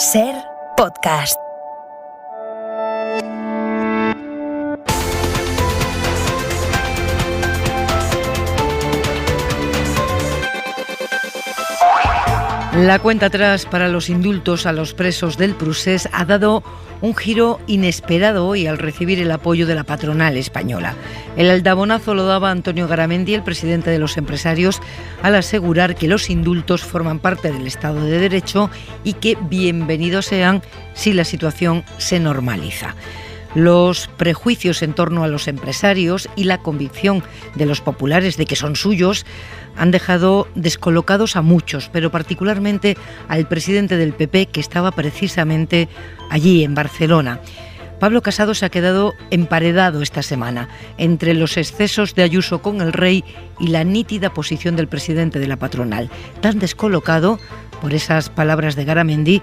Ser Podcast. La cuenta atrás para los indultos a los presos del Prusés ha dado un giro inesperado hoy al recibir el apoyo de la patronal española. El aldabonazo lo daba Antonio Garamendi, el presidente de los empresarios, al asegurar que los indultos forman parte del Estado de Derecho y que bienvenidos sean si la situación se normaliza. Los prejuicios en torno a los empresarios y la convicción de los populares de que son suyos han dejado descolocados a muchos, pero particularmente al presidente del PP, que estaba precisamente allí, en Barcelona. Pablo Casado se ha quedado emparedado esta semana entre los excesos de Ayuso con el rey y la nítida posición del presidente de la patronal, tan descolocado por esas palabras de Garamendi,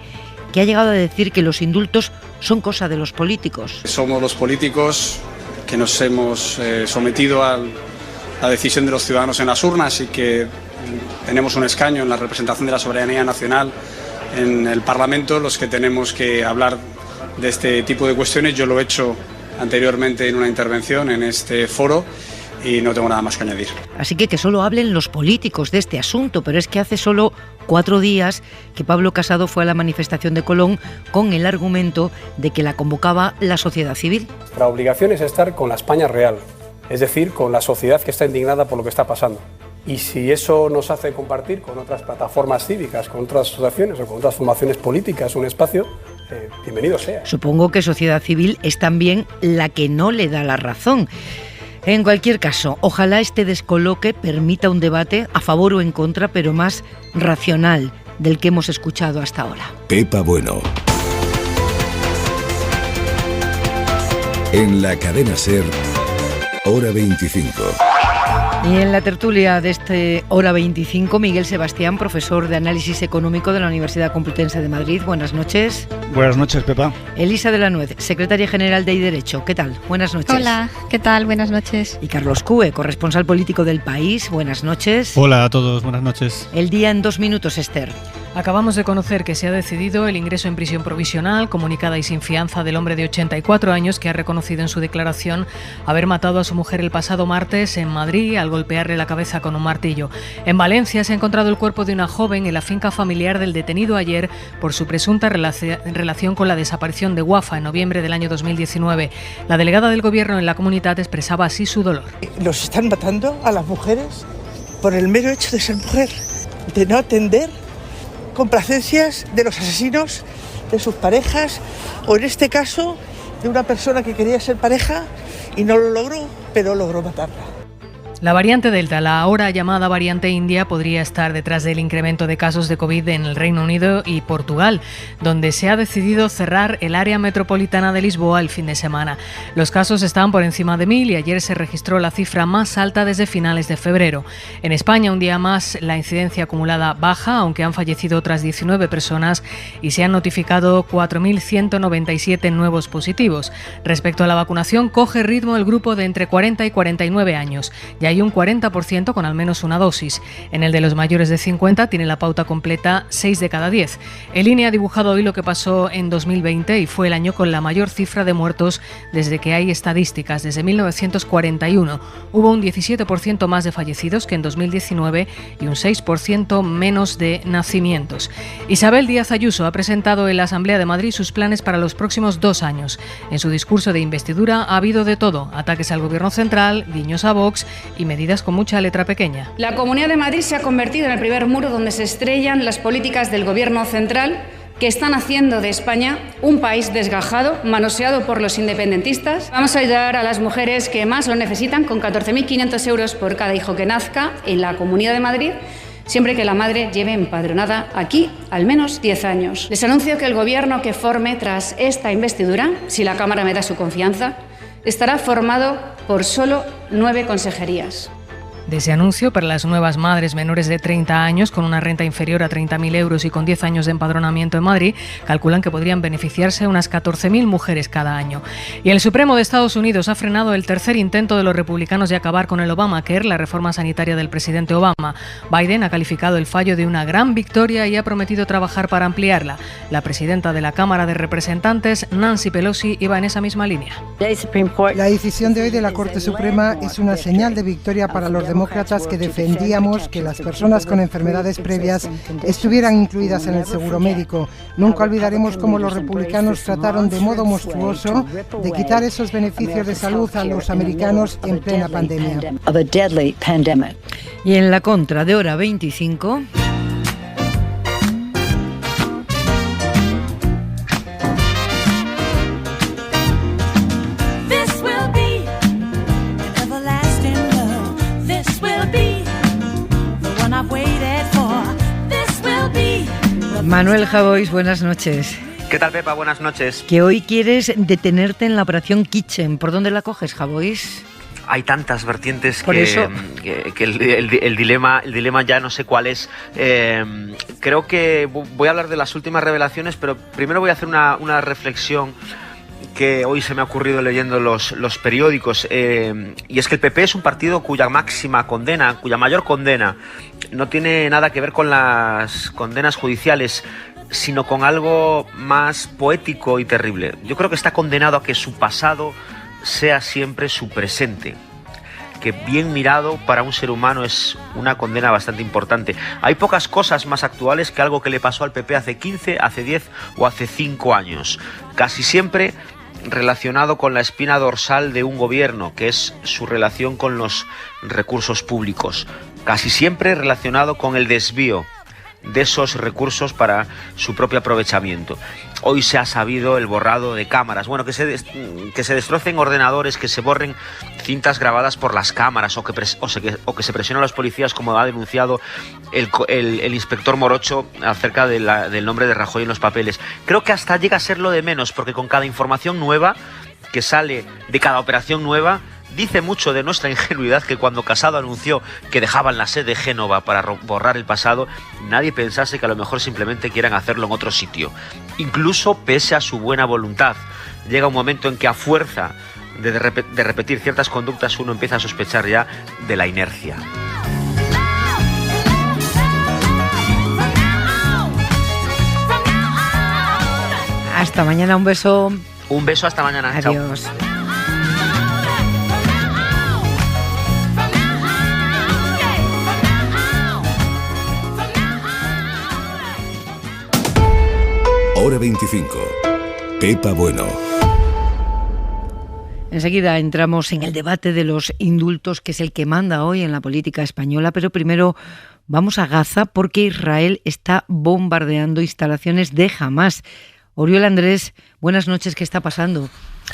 que ha llegado a decir que los indultos son cosa de los políticos. Somos los políticos que nos hemos sometido a la decisión de los ciudadanos en las urnas y que tenemos un escaño en la representación de la soberanía nacional en el Parlamento, los que tenemos que hablar de este tipo de cuestiones. Yo lo he hecho anteriormente en una intervención en este foro y no tengo nada más que añadir. Así que solo hablen los políticos de este asunto, pero es que hace solo 4 días que Pablo Casado fue a la manifestación de Colón con el argumento de que la convocaba la sociedad civil. Nuestra obligación es estar con la España real, es decir, con la sociedad que está indignada por lo que está pasando. Y si eso nos hace compartir con otras plataformas cívicas, con otras asociaciones o con otras formaciones políticas un espacio, bienvenido sea. Supongo que sociedad civil es también la que no le da la razón. En cualquier caso, ojalá este descoloque permita un debate a favor o en contra, pero más racional del que hemos escuchado hasta ahora. Pepa Bueno. En la cadena SER, Hora 25. Y en la tertulia de este Hora 25, Miguel Sebastián, profesor de Análisis Económico de la Universidad Complutense de Madrid. Buenas noches. Buenas noches, Pepa. Elisa de la Nuez, secretaria general de iDerecho. ¿Qué tal? Buenas noches. Hola, ¿qué tal? Buenas noches. Y Carlos Cue, corresponsal político del País. Buenas noches. Hola a todos, buenas noches. El día en 2 minutos, Esther. Acabamos de conocer que se ha decidido el ingreso en prisión provisional, comunicada y sin fianza, del hombre de 84 años que ha reconocido en su declaración haber matado a su mujer el pasado martes en Madrid al golpearle la cabeza con un martillo. En Valencia se ha encontrado el cuerpo de una joven en la finca familiar del detenido ayer por su presunta relación con la desaparición de Wafa en noviembre del año 2019. La delegada del Gobierno en la comunidad expresaba así su dolor. Los están matando a las mujeres por el mero hecho de ser mujer, de no atender complacencias de los asesinos, de sus parejas, o en este caso de una persona que quería ser pareja y no lo logró, pero logró matarla. La variante Delta, la ahora llamada variante India, podría estar detrás del incremento de casos de COVID en el Reino Unido y Portugal, donde se ha decidido cerrar el área metropolitana de Lisboa el fin de semana. Los casos están por encima de 1.000 y ayer se registró la cifra más alta desde finales de febrero. En España, un día más, la incidencia acumulada baja, aunque han fallecido otras 19 personas y se han notificado 4.197 nuevos positivos. Respecto a la vacunación, coge ritmo el grupo de entre 40 y 49 años. Ya hay un 40% con al menos una dosis. En el de los mayores de 50 tiene la pauta completa 6 de cada 10. El INE ha dibujado hoy lo que pasó en 2020 y fue el año con la mayor cifra de muertos desde que hay estadísticas, desde 1941. Hubo un 17% más de fallecidos que en 2019 y un 6% menos de nacimientos. Isabel Díaz Ayuso ha presentado en la Asamblea de Madrid sus planes para los próximos 2 años. En su discurso de investidura ha habido de todo: ataques al Gobierno central, guiños a Vox y medidas con mucha letra pequeña. La Comunidad de Madrid se ha convertido en el primer muro donde se estrellan las políticas del Gobierno central, que están haciendo de España un país desgajado, manoseado por los independentistas. Vamos a ayudar a las mujeres que más lo necesitan con 14.500 euros por cada hijo que nazca en la Comunidad de Madrid, siempre que la madre lleve empadronada aquí al menos 10 años. Les anuncio que el Gobierno que forme tras esta investidura, si la Cámara me da su confianza, estará formado por solo 9 consejerías. de ese anuncio para las nuevas madres menores de 30 años con una renta inferior a 30.000 euros y con 10 años de empadronamiento en Madrid. Calculan que podrían beneficiarse unas 14.000 mujeres cada año. Y el Supremo de Estados Unidos ha frenado el tercer intento de los republicanos de acabar con el Obamacare, la reforma sanitaria del presidente Obama. Biden ha calificado el fallo de una gran victoria y ha prometido trabajar para ampliarla. La presidenta de la Cámara de Representantes, Nancy Pelosi, iba en esa misma línea. La decisión de hoy de la Corte Suprema es una señal de victoria para los demócratas que defendíamos que las personas con enfermedades previas estuvieran incluidas en el seguro médico. Nunca olvidaremos cómo los republicanos trataron de modo monstruoso de quitar esos beneficios de salud a los americanos en plena pandemia. Y en la contra de Hora 25... Manuel Javois, buenas noches. ¿Qué tal, Pepa? Buenas noches. Que hoy quieres detenerte en la operación Kitchen. ¿Por dónde la coges, Javois? Hay tantas vertientes que el dilema ya no sé cuál es. Creo que voy a hablar de las últimas revelaciones, pero primero voy a hacer una reflexión que hoy se me ha ocurrido leyendo los periódicos, y es que el PP es un partido cuya mayor condena no tiene nada que ver con las condenas judiciales, sino con algo más poético y terrible. Yo creo que está condenado a que su pasado sea siempre su presente, que bien mirado para un ser humano es una condena bastante importante. Hay pocas cosas más actuales que algo que le pasó al PP hace 15, hace 10 o hace 5 años. Casi siempre relacionado con la espina dorsal de un gobierno, que es su relación con los recursos públicos. Casi siempre relacionado con el desvío de esos recursos para su propio aprovechamiento. Hoy se ha sabido el borrado de cámaras, bueno, que se destrocen ordenadores, que se borren cintas grabadas por las cámaras o que se presiona a los policías, como ha denunciado el inspector Morocho acerca del nombre de Rajoy en los papeles. Creo que hasta llega a ser lo de menos, porque con cada información nueva que sale de cada operación nueva, dice mucho de nuestra ingenuidad que cuando Casado anunció que dejaban la sede de Génova para borrar el pasado, nadie pensase que a lo mejor simplemente quieran hacerlo en otro sitio. Incluso pese a su buena voluntad, llega un momento en que a fuerza de repetir ciertas conductas uno empieza a sospechar ya de la inercia. Hasta mañana, un beso. Un beso, hasta mañana. Adiós. Chao. Hora 25. Pepa Bueno. Enseguida entramos en el debate de los indultos, que es el que manda hoy en la política española, pero primero vamos a Gaza porque Israel está bombardeando instalaciones de Hamás. Oriol Andrés, buenas noches, ¿qué está pasando?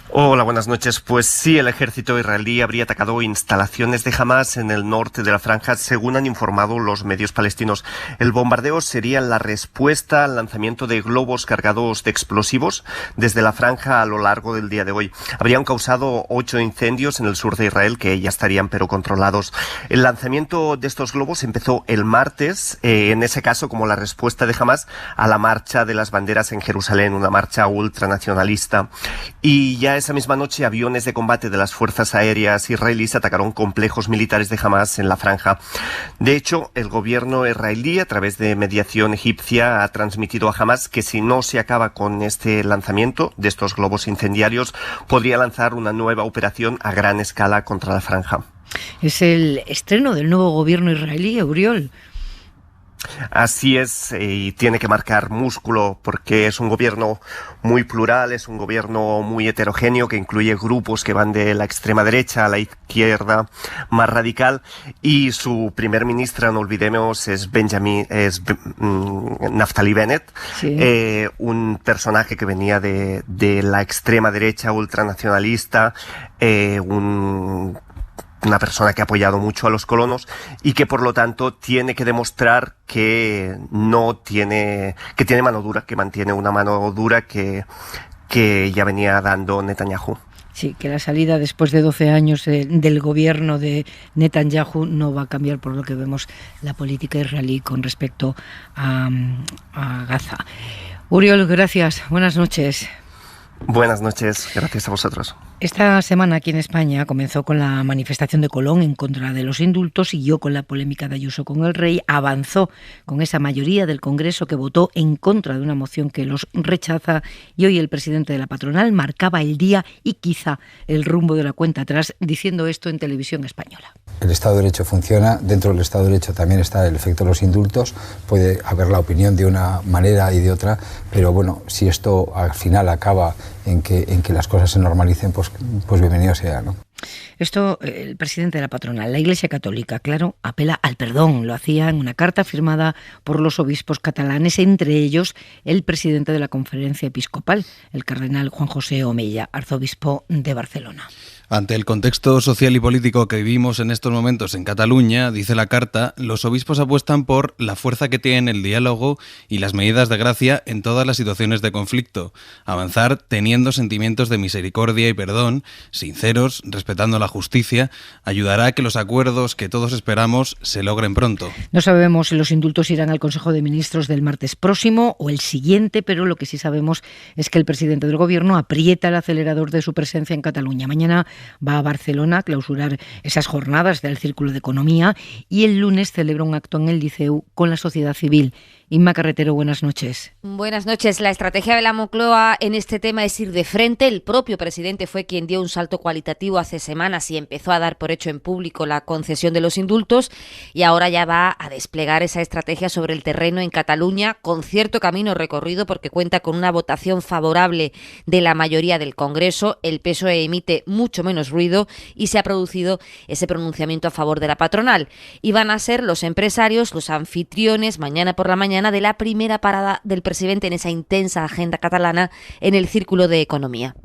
Hola, buenas noches. Pues sí, el ejército israelí habría atacado instalaciones de Hamás en el norte de la franja, según han informado los medios palestinos. El bombardeo sería la respuesta al lanzamiento de globos cargados de explosivos desde la franja a lo largo del día de hoy. Habrían causado 8 incendios en el sur de Israel, que ya estarían pero controlados. El lanzamiento de estos globos empezó el martes, en ese caso como la respuesta de Hamás a la marcha de las banderas en Jerusalén, una marcha ultranacionalista. Y ya esa misma noche, aviones de combate de las fuerzas aéreas israelíes atacaron complejos militares de Hamás en la franja. De hecho, el gobierno israelí, a través de mediación egipcia, ha transmitido a Hamás que si no se acaba con este lanzamiento de estos globos incendiarios, podría lanzar una nueva operación a gran escala contra la franja. Es el estreno del nuevo gobierno israelí, Oriol. Así es, y tiene que marcar músculo porque es un gobierno muy plural, es un gobierno muy heterogéneo que incluye grupos que van de la extrema derecha a la izquierda más radical, y su primer ministra, no olvidemos, es Naftali Bennett, sí. Un personaje que venía de la extrema derecha ultranacionalista, una persona que ha apoyado mucho a los colonos y que por lo tanto tiene que demostrar que tiene mano dura, que mantiene una mano dura que ya venía dando Netanyahu. Sí, que la salida después de 12 años del gobierno de Netanyahu no va a cambiar, por lo que vemos, la política israelí con respecto a Gaza. Uriol, gracias. Buenas noches. Buenas noches, gracias a vosotros. Esta semana aquí en España comenzó con la manifestación de Colón en contra de los indultos, siguió con la polémica de Ayuso con el rey, avanzó con esa mayoría del Congreso que votó en contra de una moción que los rechaza y hoy el presidente de la patronal marcaba el día y quizá el rumbo de la cuenta atrás diciendo esto en televisión española. El Estado de Derecho funciona, dentro del Estado de Derecho también está el efecto de los indultos, puede haber la opinión de una manera y de otra, pero bueno, si esto al final acaba en que las cosas se normalicen, pues bienvenido sea, ¿no? Esto, el presidente de la patronal, la Iglesia Católica, claro, apela al perdón. Lo hacía en una carta firmada por los obispos catalanes, entre ellos el presidente de la Conferencia Episcopal, el cardenal Juan José Omella, arzobispo de Barcelona. Ante el contexto social y político que vivimos en estos momentos en Cataluña, dice la carta, los obispos apuestan por la fuerza que tiene el diálogo y las medidas de gracia en todas las situaciones de conflicto. Avanzar teniendo sentimientos de misericordia y perdón, sinceros, respetando la justicia, ayudará a que los acuerdos que todos esperamos se logren pronto. No sabemos si los indultos irán al Consejo de Ministros del martes próximo o el siguiente, pero lo que sí sabemos es que el presidente del Gobierno aprieta el acelerador de su presencia en Cataluña. Mañana va a Barcelona a clausurar esas jornadas del Círculo de Economía y el lunes celebra un acto en el Liceu con la sociedad civil. Inma Carretero, buenas noches. Buenas noches. La estrategia de la Moncloa en este tema es ir de frente. El propio presidente fue quien dio un salto cualitativo hace semanas y empezó a dar por hecho en público la concesión de los indultos y ahora ya va a desplegar esa estrategia sobre el terreno en Cataluña con cierto camino recorrido porque cuenta con una votación favorable de la mayoría del Congreso. El PSOE emite mucho menos ruido y se ha producido ese pronunciamiento a favor de la patronal. Y van a ser los empresarios, los anfitriones, mañana por la mañana, de la primera parada del presidente en esa intensa agenda catalana en el Círculo de Economía.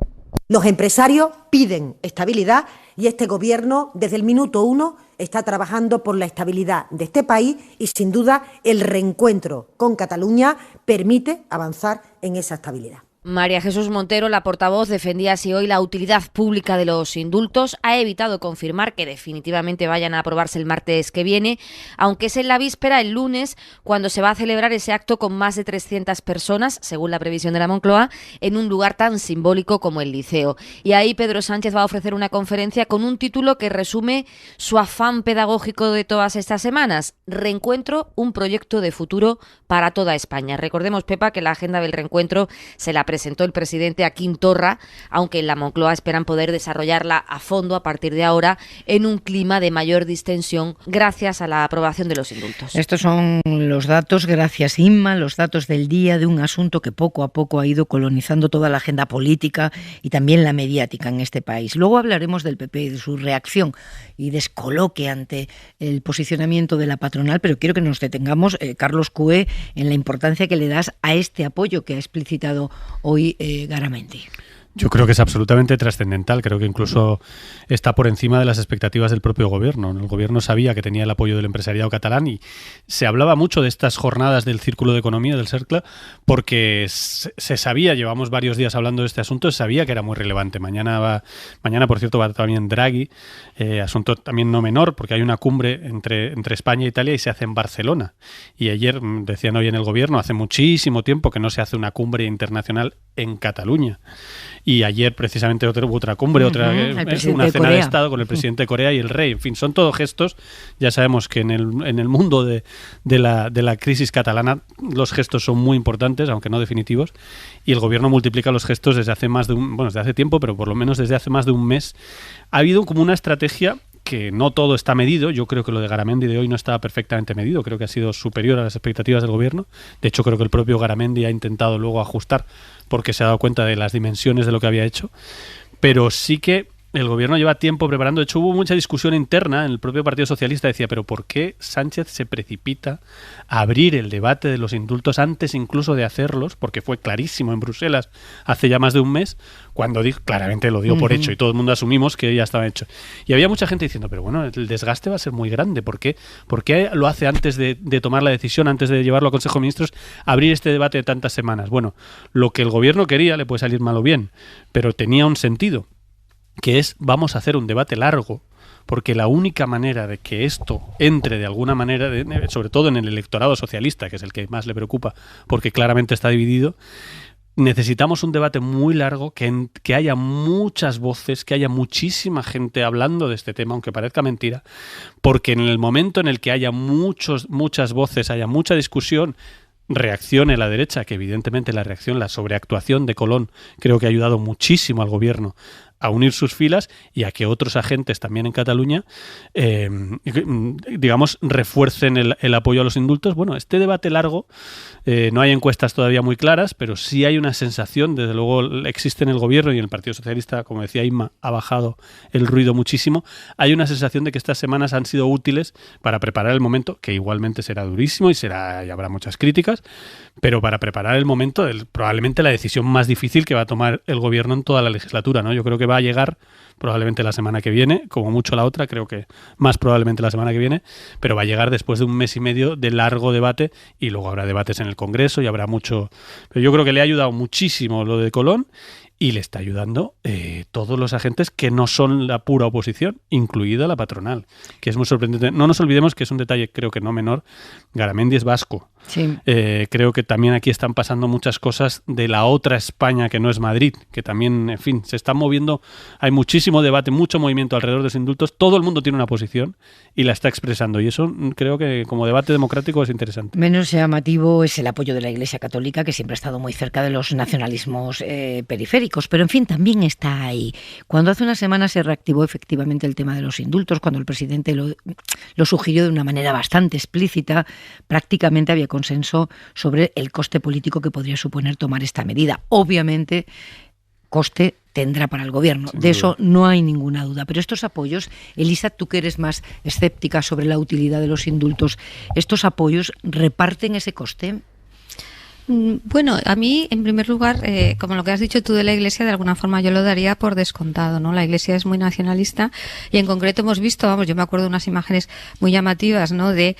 Los empresarios piden estabilidad y este gobierno desde el minuto 1 está trabajando por la estabilidad de este país y sin duda el reencuentro con Cataluña permite avanzar en esa estabilidad. María Jesús Montero, la portavoz, defendía así hoy la utilidad pública de los indultos. Ha evitado confirmar que definitivamente vayan a aprobarse el martes que viene, aunque es en la víspera, el lunes, cuando se va a celebrar ese acto con más de 300 personas, según la previsión de la Moncloa, en un lugar tan simbólico como el Liceo. Y ahí Pedro Sánchez va a ofrecer una conferencia con un título que resume su afán pedagógico de todas estas semanas. Reencuentro, un proyecto de futuro para toda España. Recordemos, Pepa, que la agenda del reencuentro se la presentó el presidente a Quim Torra, aunque en la Moncloa esperan poder desarrollarla a fondo a partir de ahora en un clima de mayor distensión gracias a la aprobación de los indultos. Estos son los datos, gracias Inma, los datos del día de un asunto que poco a poco ha ido colonizando toda la agenda política y también la mediática en este país. Luego hablaremos del PP y de su reacción y descoloque ante el posicionamiento de la patronal, pero quiero que nos detengamos, Carlos Cue, en la importancia que le das a este apoyo que ha explicitado hoy Garamendi. Yo creo que es absolutamente trascendental, creo que incluso está por encima de las expectativas del propio gobierno. El gobierno sabía que tenía el apoyo del empresariado catalán y se hablaba mucho de estas jornadas del Círculo de Economía, del Cercle, porque se sabía, llevamos varios días hablando de este asunto, se sabía que era muy relevante. Mañana, por cierto, va también Draghi, asunto también no menor, porque hay una cumbre entre España e Italia y se hace en Barcelona. Y ayer, decían hoy en el gobierno, hace muchísimo tiempo que no se hace una cumbre internacional en Cataluña. Y ayer precisamente otra cumbre, una cena de Estado con el presidente de Corea y el rey. En fin, son todos gestos. Ya sabemos que en el mundo de la crisis catalana los gestos son muy importantes, aunque no definitivos. Y el gobierno multiplica los gestos desde hace tiempo, pero por lo menos desde hace más de un mes. Ha habido como una estrategia que no todo está medido. Yo creo que lo de Garamendi de hoy no estaba perfectamente medido. Creo que ha sido superior a las expectativas del gobierno. De hecho, creo que el propio Garamendi ha intentado luego ajustar porque se ha dado cuenta de las dimensiones de lo que había hecho. Pero sí que el gobierno lleva tiempo preparando. De hecho, hubo mucha discusión interna en el propio Partido Socialista. Decía, ¿pero por qué Sánchez se precipita a abrir el debate de los indultos antes incluso de hacerlos? Porque fue clarísimo en Bruselas hace ya más de un mes, cuando claramente lo dio por hecho y todo el mundo asumimos que ya estaba hecho. Y había mucha gente diciendo, pero bueno, el desgaste va a ser muy grande. ¿Por qué lo hace antes de tomar la decisión, antes de llevarlo a Consejo de Ministros, abrir este debate de tantas semanas? Bueno, lo que el gobierno quería, le puede salir mal o bien, pero tenía un sentido. que es vamos a hacer un debate largo, porque la única manera de que esto entre de alguna manera, sobre todo en el electorado socialista, que es el que más le preocupa, porque claramente está dividido, necesitamos un debate muy largo, que haya muchas voces, que haya muchísima gente hablando de este tema, aunque parezca mentira, porque en el momento en el que haya muchas voces, haya mucha discusión, reaccione la derecha, que evidentemente la sobreactuación de Colón creo que ha ayudado muchísimo al gobierno a unir sus filas y a que otros agentes también en Cataluña, digamos, refuercen el apoyo a los indultos. Bueno, este debate largo, no hay encuestas todavía muy claras, pero sí hay una sensación, desde luego existe en el gobierno y en el Partido Socialista, como decía Inma, ha bajado el ruido muchísimo. Hay una sensación de que estas semanas han sido útiles para preparar el momento, que igualmente será durísimo y habrá muchas críticas, pero para preparar el momento, probablemente la decisión más difícil que va a tomar el gobierno en toda la legislatura, ¿no? Yo creo que va a llegar probablemente la semana que viene, como mucho la otra, creo que más probablemente la semana que viene, pero va a llegar después de un mes y medio de largo debate y luego habrá debates en el Congreso y habrá mucho. Pero yo creo que le ha ayudado muchísimo lo de Colón y le está ayudando todos los agentes que no son la pura oposición, incluida la patronal, que es muy sorprendente. No nos olvidemos que es un detalle, creo que no menor, Garamendi es vasco. Sí. Creo que también aquí están pasando muchas cosas de la otra España que no es Madrid, que también, en fin, se están moviendo, hay muchísimo debate, mucho movimiento alrededor de los indultos, todo el mundo tiene una posición y la está expresando, y eso creo que como debate democrático es interesante. Menos llamativo es el apoyo de la Iglesia Católica, que siempre ha estado muy cerca de los nacionalismos periféricos, pero en fin, también está ahí. Cuando hace una semana se reactivó efectivamente el tema de los indultos, cuando el presidente lo sugirió de una manera bastante explícita, prácticamente había consenso sobre el coste político que podría suponer tomar esta medida. Obviamente, coste tendrá para el gobierno, de eso no hay ninguna duda. Pero estos apoyos, Elisa, tú que eres más escéptica sobre la utilidad de los indultos, ¿estos apoyos reparten ese coste? Bueno, a mí, en primer lugar, como lo que has dicho tú de la Iglesia, de alguna forma yo lo daría por descontado, ¿no? La Iglesia es muy nacionalista y en concreto hemos visto, yo me acuerdo de unas imágenes muy llamativas, ¿no? De,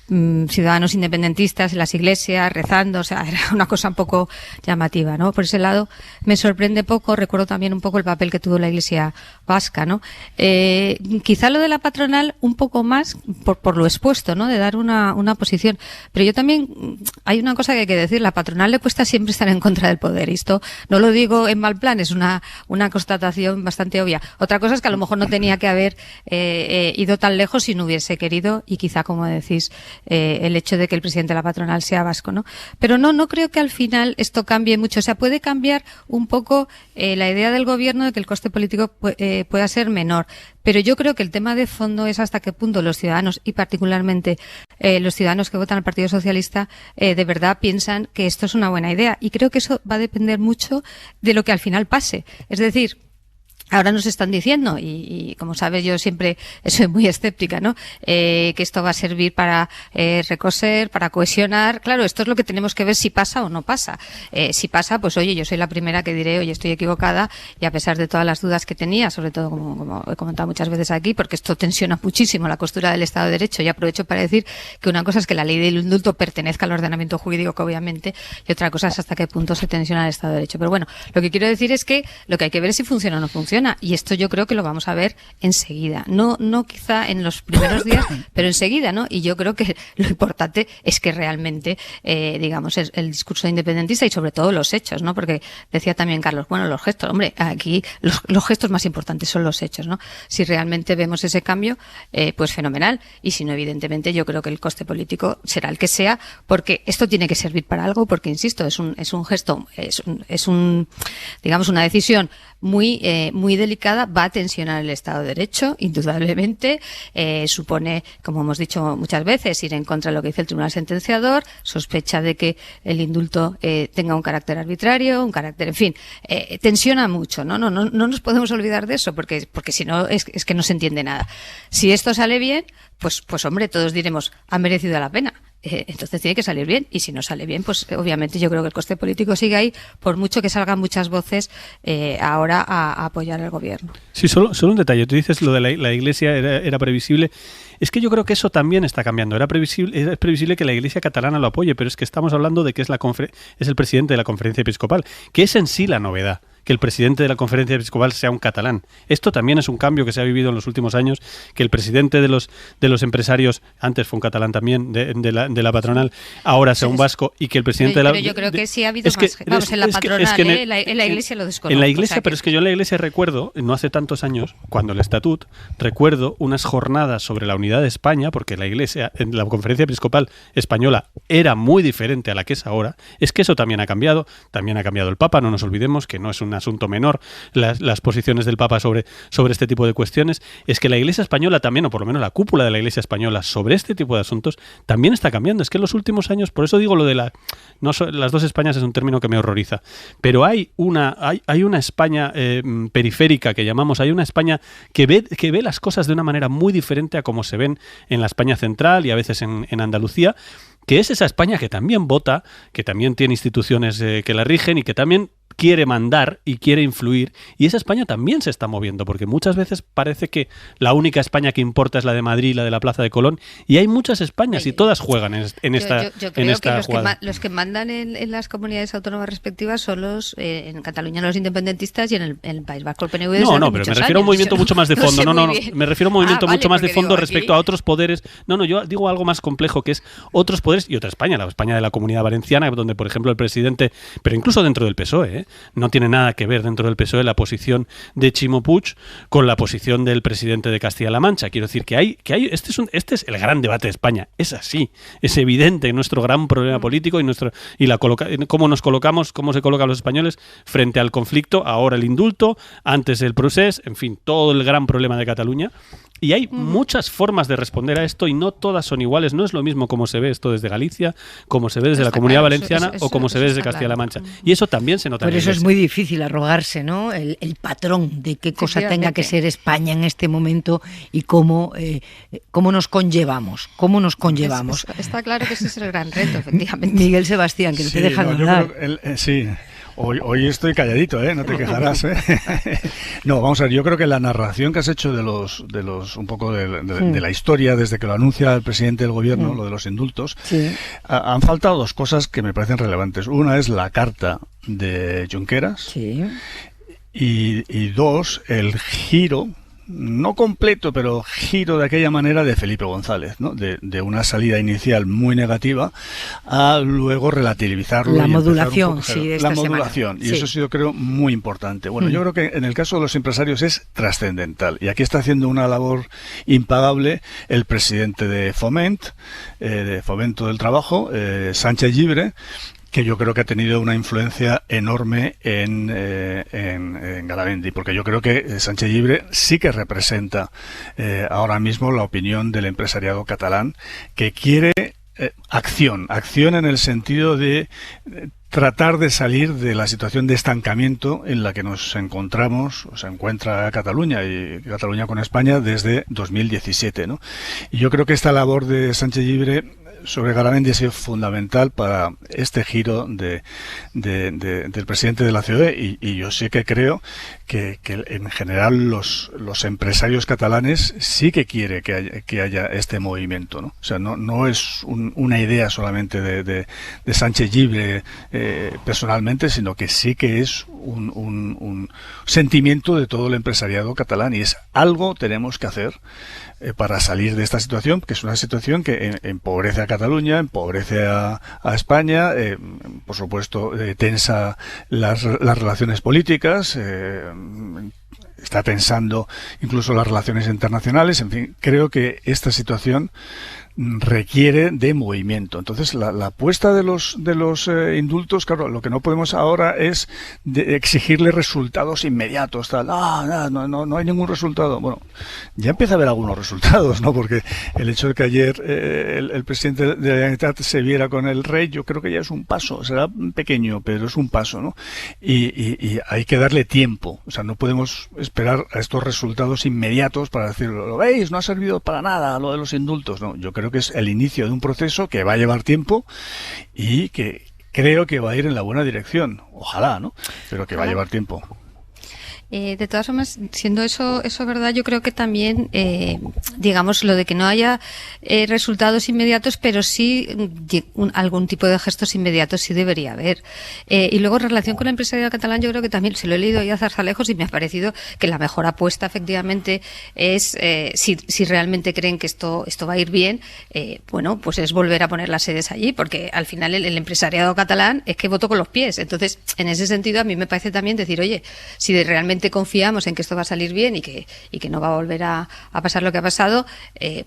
ciudadanos independentistas en las iglesias rezando, o sea, era una cosa un poco llamativa, ¿no? Por ese lado me sorprende poco. Recuerdo también un poco el papel que tuvo la Iglesia vasca, ¿no? Quizá lo de la patronal un poco más por lo expuesto, ¿no? De dar una posición, pero yo también hay una cosa que hay que decir: la patronal le cuesta siempre estar en contra del poder, y esto no lo digo en mal plan, es una constatación bastante obvia. Otra cosa es que a lo mejor no tenía que haber ido tan lejos si no hubiese querido, y quizá, como decís, el hecho de que el presidente de la patronal sea vasco, ¿no? Pero no creo que al final esto cambie mucho. O sea, puede cambiar un poco la idea del gobierno de que el coste político pueda ser menor. Pero yo creo que el tema de fondo es hasta qué punto los ciudadanos, y particularmente los ciudadanos que votan al Partido Socialista, de verdad piensan que esto es una buena idea. Y creo que eso va a depender mucho de lo que al final pase. Es decir, ahora nos están diciendo, y como sabes yo siempre soy muy escéptica, ¿no? Que esto va a servir para recoser, para cohesionar. Claro, esto es lo que tenemos que ver si pasa o no pasa. Si pasa, pues oye, yo soy la primera que diré, oye, estoy equivocada, y a pesar de todas las dudas que tenía, sobre todo como he comentado muchas veces aquí, porque esto tensiona muchísimo la costura del Estado de Derecho, y aprovecho para decir que una cosa es que la ley del indulto pertenezca al ordenamiento jurídico, que obviamente, y otra cosa es hasta qué punto se tensiona el Estado de Derecho. Pero bueno, lo que quiero decir es que lo que hay que ver es si funciona o no funciona. Y esto yo creo que lo vamos a ver enseguida. No quizá en los primeros días, pero enseguida, ¿no? Y yo creo que lo importante es que realmente, digamos, el discurso independentista y sobre todo los hechos, ¿no? Porque decía también Carlos, bueno, los gestos, hombre, aquí los gestos más importantes son los hechos, ¿no? Si realmente vemos ese cambio, pues fenomenal. Y si no, evidentemente, yo creo que el coste político será el que sea, porque esto tiene que servir para algo, porque insisto, es un gesto, es digamos, una decisión muy delicada, va a tensionar el Estado de Derecho, indudablemente, supone, como hemos dicho muchas veces, ir en contra de lo que dice el Tribunal Sentenciador, sospecha de que el indulto tenga un carácter arbitrario, un carácter, en fin, tensiona mucho, ¿no? No nos podemos olvidar de eso, porque si no es que no se entiende nada. Si esto sale bien, pues hombre, todos diremos, ha merecido la pena. Entonces tiene que salir bien, y si no sale bien, pues obviamente yo creo que el coste político sigue ahí, por mucho que salgan muchas voces ahora a apoyar al gobierno. Sí, solo un detalle. Tú dices lo de la Iglesia era previsible. Es que yo creo que eso también está cambiando. Es previsible que la Iglesia catalana lo apoye, pero es que estamos hablando de que es el presidente de la Conferencia Episcopal, que es en sí la novedad. que el presidente de la Conferencia Episcopal sea un catalán. Esto también es un cambio que se ha vivido en los últimos años, que el presidente de los empresarios, antes fue un catalán también, de la patronal, ahora sea un vasco, y que el presidente pero yo creo que sí ha habido más. Vamos, en la patronal, en la Iglesia lo desconozco. En la Iglesia, pero es que yo en la Iglesia recuerdo, no hace tantos años, cuando el estatut, recuerdo unas jornadas sobre la unidad de España, porque la Iglesia, en la Conferencia Episcopal Española, era muy diferente a la que es ahora. Es que eso también ha cambiado el Papa, no nos olvidemos que no es un asunto menor las posiciones del Papa sobre este tipo de cuestiones. Es que la Iglesia española también, o por lo menos la cúpula de la Iglesia española sobre este tipo de asuntos, también está cambiando. Es que en los últimos años, por eso digo lo de las dos Españas, es un término que me horroriza, pero hay una España periférica que llamamos, hay una España que ve las cosas de una manera muy diferente a como se ven en la España central y a veces en Andalucía, que es esa España que también vota, que también tiene instituciones que la rigen y que también quiere mandar y quiere influir, y esa España también se está moviendo, porque muchas veces parece que la única España que importa es la de Madrid, la de la Plaza de Colón, y hay muchas Españas y todas juegan en esta jugada. Los que mandan en las comunidades autónomas respectivas son en Cataluña los independentistas y en el País Vasco el PNV. No, pero me refiero a un movimiento mucho más de fondo. Me refiero a un movimiento mucho más de fondo respecto a otros poderes. Yo digo algo más complejo, que es otros poderes y otra España, la España de la Comunidad Valenciana, donde por ejemplo el presidente, pero incluso dentro del PSOE, no tiene nada que ver dentro del PSOE la posición de Ximo Puig con la posición del presidente de Castilla-La Mancha. Quiero decir que hay este es el gran debate de España. Es así, es evidente nuestro gran problema político cómo se colocan los españoles frente al conflicto, ahora el indulto, antes el procés, en fin, todo el gran problema de Cataluña. Y hay muchas formas de responder a esto y no todas son iguales. No es lo mismo como se ve esto desde Galicia, como se ve desde la Comunidad Valenciana o como se ve desde Castilla-La Mancha. Y eso también se nota. Por eso es muy difícil arrogarse, ¿no? El patrón de qué cosa tenga que ser España en este momento y cómo nos conllevamos. Está claro que ese es el gran reto, efectivamente. Miguel Sebastián, que no te dejan hablar. Sí. Hoy estoy calladito, no te quejarás, No, vamos a ver, yo creo que la narración que has hecho de un poco de la historia desde que lo anuncia el presidente del gobierno, lo de los indultos, han faltado dos cosas que me parecen relevantes. Una es la carta de Junqueras y dos, el giro, no completo, pero giro de aquella manera de Felipe González, ¿no? De una salida inicial muy negativa a luego relativizarlo. La modulación, la modulación. Y eso ha sido, creo, muy importante. Bueno, yo creo que en el caso de los empresarios es trascendental. Y aquí está haciendo una labor impagable el presidente de Fomento del Trabajo, Sánchez Llibre, que yo creo que ha tenido una influencia enorme en Garamendi, porque yo creo que Sánchez Llibre sí que representa ahora mismo la opinión del empresariado catalán, que quiere acción en el sentido de tratar de salir de la situación de estancamiento en la que nos encontramos, o se encuentra Cataluña y Cataluña con España desde 2017, ¿no? Y yo creo que esta labor de Sánchez Llibre sobre Garamendi ha sido fundamental para este giro del presidente de la COE y yo sí que creo que en general los empresarios catalanes sí que quiere que haya este movimiento, ¿no? O sea, no es una idea solamente de Sánchez Llibre personalmente, sino que sí que es un sentimiento de todo el empresariado catalán y es algo tenemos que hacer para salir de esta situación, que es una situación que empobrece a Cataluña, empobrece a España, por supuesto tensa las relaciones políticas, está tensando incluso las relaciones internacionales. En fin, creo que esta situación requiere de movimiento. Entonces, la apuesta de los indultos, claro, lo que no podemos ahora es exigirle resultados inmediatos, tal. No hay ningún resultado. Bueno, ya empieza a haber algunos resultados, ¿no? Porque el hecho de que ayer el presidente de la Generalitat se viera con el rey, yo creo que ya es un paso. Será pequeño, pero es un paso, ¿no? Y hay que darle tiempo. O sea, no podemos esperar a estos resultados inmediatos para decirlo, ¿lo veis? No ha servido para nada lo de los indultos. No, yo creo que es el inicio de un proceso que va a llevar tiempo y que creo que va a ir en la buena dirección. Ojalá, ¿no? Pero que va a llevar tiempo. De todas formas, siendo eso verdad, yo creo que también, digamos, lo de que no haya resultados inmediatos, pero sí algún tipo de gestos inmediatos sí debería haber. Y luego, en relación con el empresariado catalán, yo creo que también se lo he leído ya a zarzalejos y me ha parecido que la mejor apuesta, efectivamente, es si realmente creen que esto va a ir bien, bueno, pues es volver a poner las sedes allí, porque al final el empresariado catalán es que votó con los pies. Entonces, en ese sentido, a mí me parece también decir, oye, si realmente confiamos en que esto va a salir bien y que no va a volver a pasar lo que ha pasado,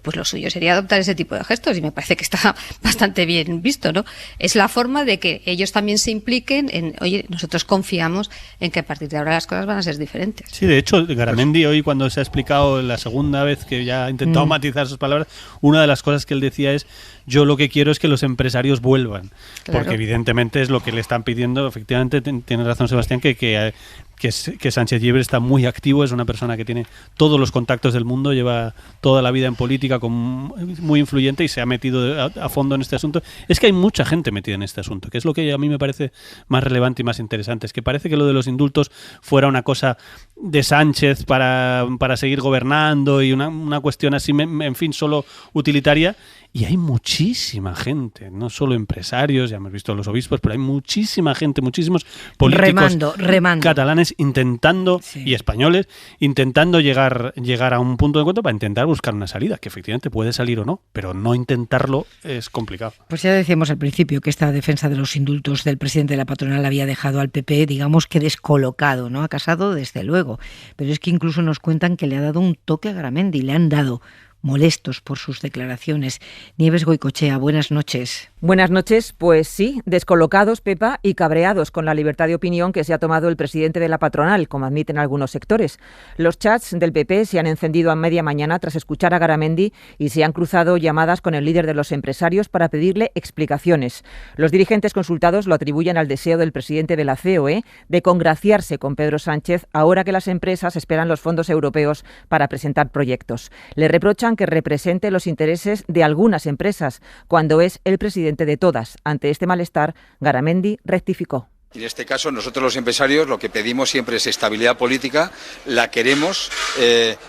pues lo suyo sería adoptar ese tipo de gestos, y me parece que está bastante bien visto, ¿no? Es la forma de que ellos también se impliquen en, oye, nosotros confiamos en que a partir de ahora las cosas van a ser diferentes. Sí, de hecho, Garamendi hoy, cuando se ha explicado la segunda vez que ya ha intentado matizar sus palabras, una de las cosas que él decía es: yo lo que quiero es que los empresarios vuelvan, claro. Porque evidentemente es lo que le están pidiendo. Efectivamente, tiene razón Sebastián, que Sánchez Llibre está muy activo, es una persona que tiene todos los contactos del mundo, lleva toda la vida en política, muy influyente, y se ha metido a fondo en este asunto. Es que hay mucha gente metida en este asunto, que es lo que a mí me parece más relevante y más interesante. Es que parece que lo de los indultos fuera una cosa de Sánchez para seguir gobernando y una cuestión así, en fin, solo utilitaria. Y hay muchísima gente, no solo empresarios, ya hemos visto los obispos, pero hay muchísima gente, muchísimos políticos remando. catalanes intentando, y españoles, intentando llegar a un punto de encuentro para intentar buscar una salida, que efectivamente puede salir o no, pero no intentarlo es complicado. Pues ya decíamos al principio que esta defensa de los indultos del presidente de la patronal había dejado al PP, digamos que descolocado, ¿no? A Casado, desde luego, pero es que incluso nos cuentan que le ha dado un toque a Garamendi, le han dado, molestos por sus declaraciones. Nieves Goicoechea, buenas noches. Buenas noches, pues sí, descolocados, Pepa, y cabreados con la libertad de opinión que se ha tomado el presidente de la patronal, como admiten algunos sectores. Los chats del PP se han encendido a media mañana tras escuchar a Garamendi y se han cruzado llamadas con el líder de los empresarios para pedirle explicaciones. Los dirigentes consultados lo atribuyen al deseo del presidente de la COE de congraciarse con Pedro Sánchez ahora que las empresas esperan los fondos europeos para presentar proyectos. Le reprochan que represente los intereses de algunas empresas, cuando es el presidente de todas. Ante este malestar, Garamendi rectificó. En este caso, nosotros los empresarios lo que pedimos siempre es estabilidad política, la queremos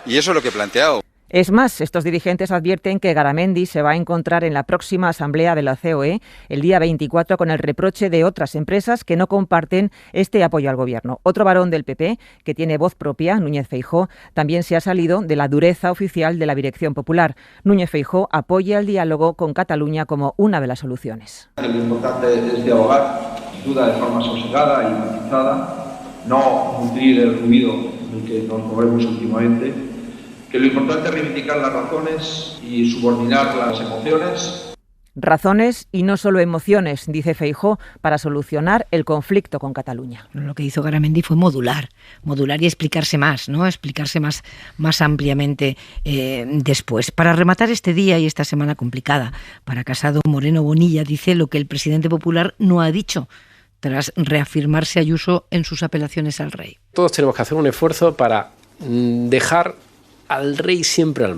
y eso es lo que he planteado. Es más, estos dirigentes advierten que Garamendi se va a encontrar en la próxima asamblea de la COE el día 24 con el reproche de otras empresas que no comparten este apoyo al gobierno. Otro varón del PP, que tiene voz propia, Núñez Feijóo, también se ha salido de la dureza oficial de la Dirección Popular. Núñez Feijóo apoya el diálogo con Cataluña como una de las soluciones. Lo importante es dialogar, sin duda de forma sosegada y matizada, no nutrir el ruido del que nos movemos últimamente, que lo importante es reivindicar las razones y subordinar las emociones. Razones y no solo emociones, dice Feijóo, para solucionar el conflicto con Cataluña. Lo que hizo Garamendi fue modular y explicarse más, ¿no? Explicarse más ampliamente después. Para rematar este día y esta semana complicada para Casado, Moreno Bonilla dice lo que el presidente popular no ha dicho, tras reafirmarse Ayuso en sus apelaciones al rey. Todos tenemos que hacer un esfuerzo para dejar al rey siempre al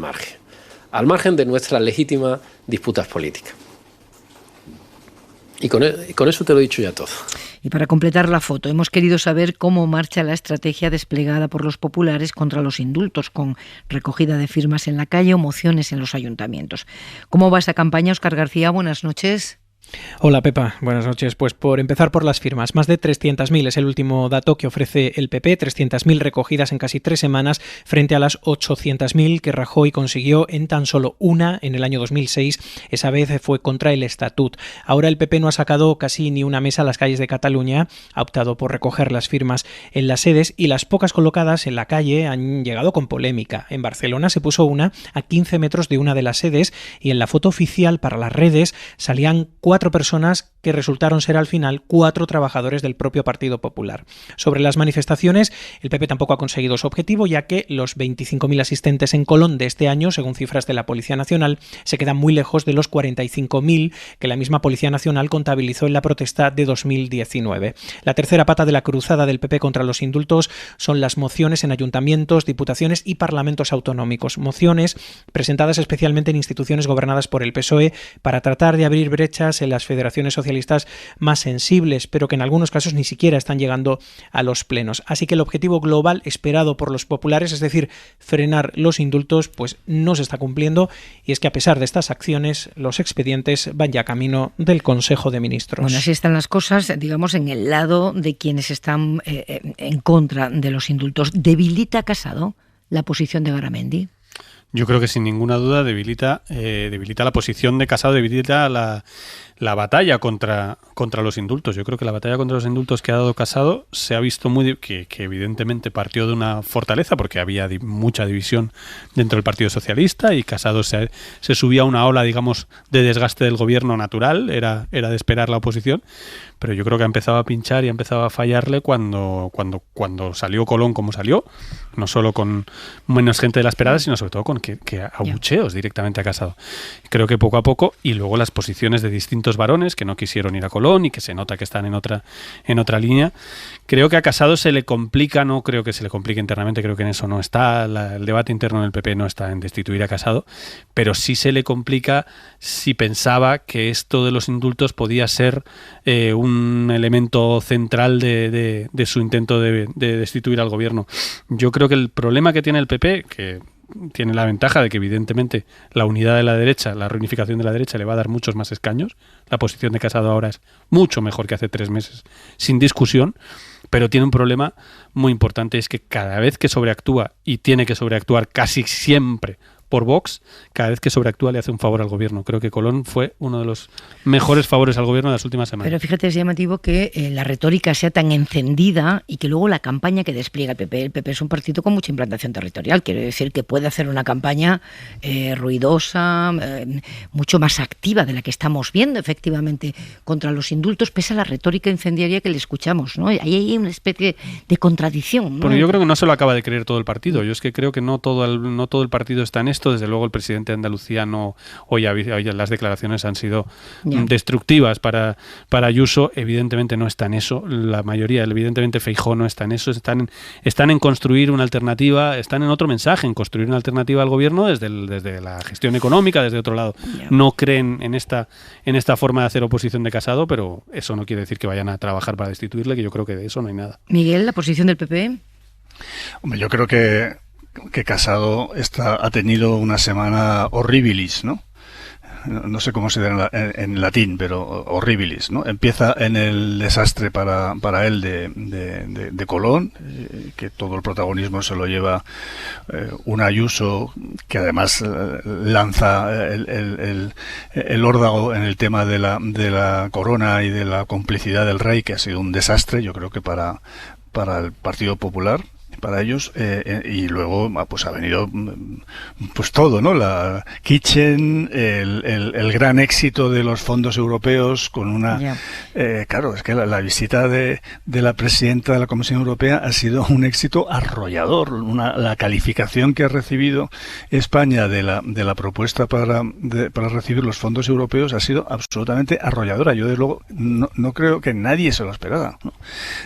margen de nuestras legítimas disputas políticas. Y con eso te lo he dicho ya todo. Y para completar la foto, hemos querido saber cómo marcha la estrategia desplegada por los populares contra los indultos, con recogida de firmas en la calle o mociones en los ayuntamientos. ¿Cómo va esa campaña, Óscar García? Buenas noches. Hola Pepa, buenas noches. Pues por empezar por las firmas, más de 300.000 es el último dato que ofrece el PP, 300.000 recogidas en casi 3 semanas frente a las 800.000 que Rajoy consiguió en tan solo una en el año 2006, esa vez fue contra el Estatut. Ahora el PP no ha sacado casi ni una mesa a las calles de Cataluña, ha optado por recoger las firmas en las sedes y las pocas colocadas en la calle han llegado con polémica. En Barcelona se puso una a 15 metros de una de las sedes y en la foto oficial para las redes salían 4 personas que resultaron ser al final 4 trabajadores del propio Partido Popular. Sobre las manifestaciones, el PP tampoco ha conseguido su objetivo, ya que los 25.000 asistentes en Colón de este año, según cifras de la Policía Nacional, se quedan muy lejos de los 45.000 que la misma Policía Nacional contabilizó en la protesta de 2019. La tercera pata de la cruzada del PP contra los indultos son las mociones en ayuntamientos, diputaciones y parlamentos autonómicos. Mociones presentadas especialmente en instituciones gobernadas por el PSOE para tratar de abrir brechas en en las federaciones socialistas más sensibles, pero que en algunos casos ni siquiera están llegando a los plenos. Así que el objetivo global esperado por los populares, es decir, frenar los indultos, pues no se está cumpliendo, y es que a pesar de estas acciones, los expedientes van ya camino del Consejo de Ministros. Bueno, así están las cosas, digamos, en el lado de quienes están en contra de los indultos. ¿Debilita Casado la posición de Garamendi? Yo creo que sin ninguna duda debilita la posición de Casado, debilita la batalla contra los indultos. Yo creo que la batalla contra los indultos que ha dado Casado se ha visto que evidentemente partió de una fortaleza, porque había mucha división dentro del Partido Socialista, y Casado se subía a una ola, digamos, de desgaste del gobierno natural, era de esperar la oposición, pero yo creo que ha empezado a pinchar y ha empezado a fallarle cuando salió Colón como salió, no solo con menos gente de la esperada, sino sobre todo con que abucheos directamente a Casado. Creo que poco a poco, y luego las posiciones de distintos varones que no quisieron ir a Colón y que se nota que están en otra línea. Creo que a Casado se le complica, no creo que se le complique internamente, creo que en eso no está, el debate interno del PP no está en destituir a Casado, pero sí se le complica si pensaba que esto de los indultos podía ser un elemento central de su intento de destituir al gobierno. Yo creo que el problema que tiene el PP, que tiene la ventaja de que evidentemente la unidad de la derecha, la reunificación de la derecha le va a dar muchos más escaños. La posición de Casado ahora es mucho mejor que hace 3 meses, sin discusión, pero tiene un problema muy importante, es que cada vez que sobreactúa, y tiene que sobreactuar casi siempre por Vox, cada vez que sobreactúa le hace un favor al gobierno. Creo que Colón fue uno de los mejores favores al gobierno de las últimas semanas. Pero fíjate, es llamativo que la retórica sea tan encendida y que luego la campaña que despliega el PP es un partido con mucha implantación territorial. Quiere decir que puede hacer una campaña ruidosa, mucho más activa de la que estamos viendo efectivamente contra los indultos, pese a la retórica incendiaria que le escuchamos, ¿no? Ahí hay una especie de contradicción, ¿no? Porque yo creo que no se lo acaba de creer todo el partido. Yo es que creo que no todo el partido está en esto. Desde luego el presidente de Andalucía hoy las declaraciones han sido destructivas para Ayuso. Evidentemente no está en eso. La mayoría, evidentemente Feijóo no está en eso. Están en construir una alternativa, están en otro mensaje, en construir una alternativa al gobierno desde la gestión económica, desde otro lado. No creen en esta forma de hacer oposición de Casado, pero eso no quiere decir que vayan a trabajar para destituirle, que yo creo que de eso no hay nada. Miguel, ¿la posición del PP? Hombre, yo creo que Casado ha tenido una semana horribilis, ¿no? No sé cómo se dice en latín, pero horribilis, ¿no? Empieza en el desastre para él de Colón, que todo el protagonismo se lo lleva un Ayuso que además lanza el órdago en el tema de la corona y de la complicidad del rey, que ha sido un desastre, yo creo que para el Partido Popular, para ellos, y luego pues ha venido pues todo, ¿no? La Kitchen, el gran éxito de los fondos europeos con una claro, es que la visita de la presidenta de la Comisión Europea ha sido un éxito arrollador. La calificación que ha recibido España de la propuesta para recibir los fondos europeos ha sido absolutamente arrolladora. Yo desde luego no creo que nadie se lo esperaba, ¿no?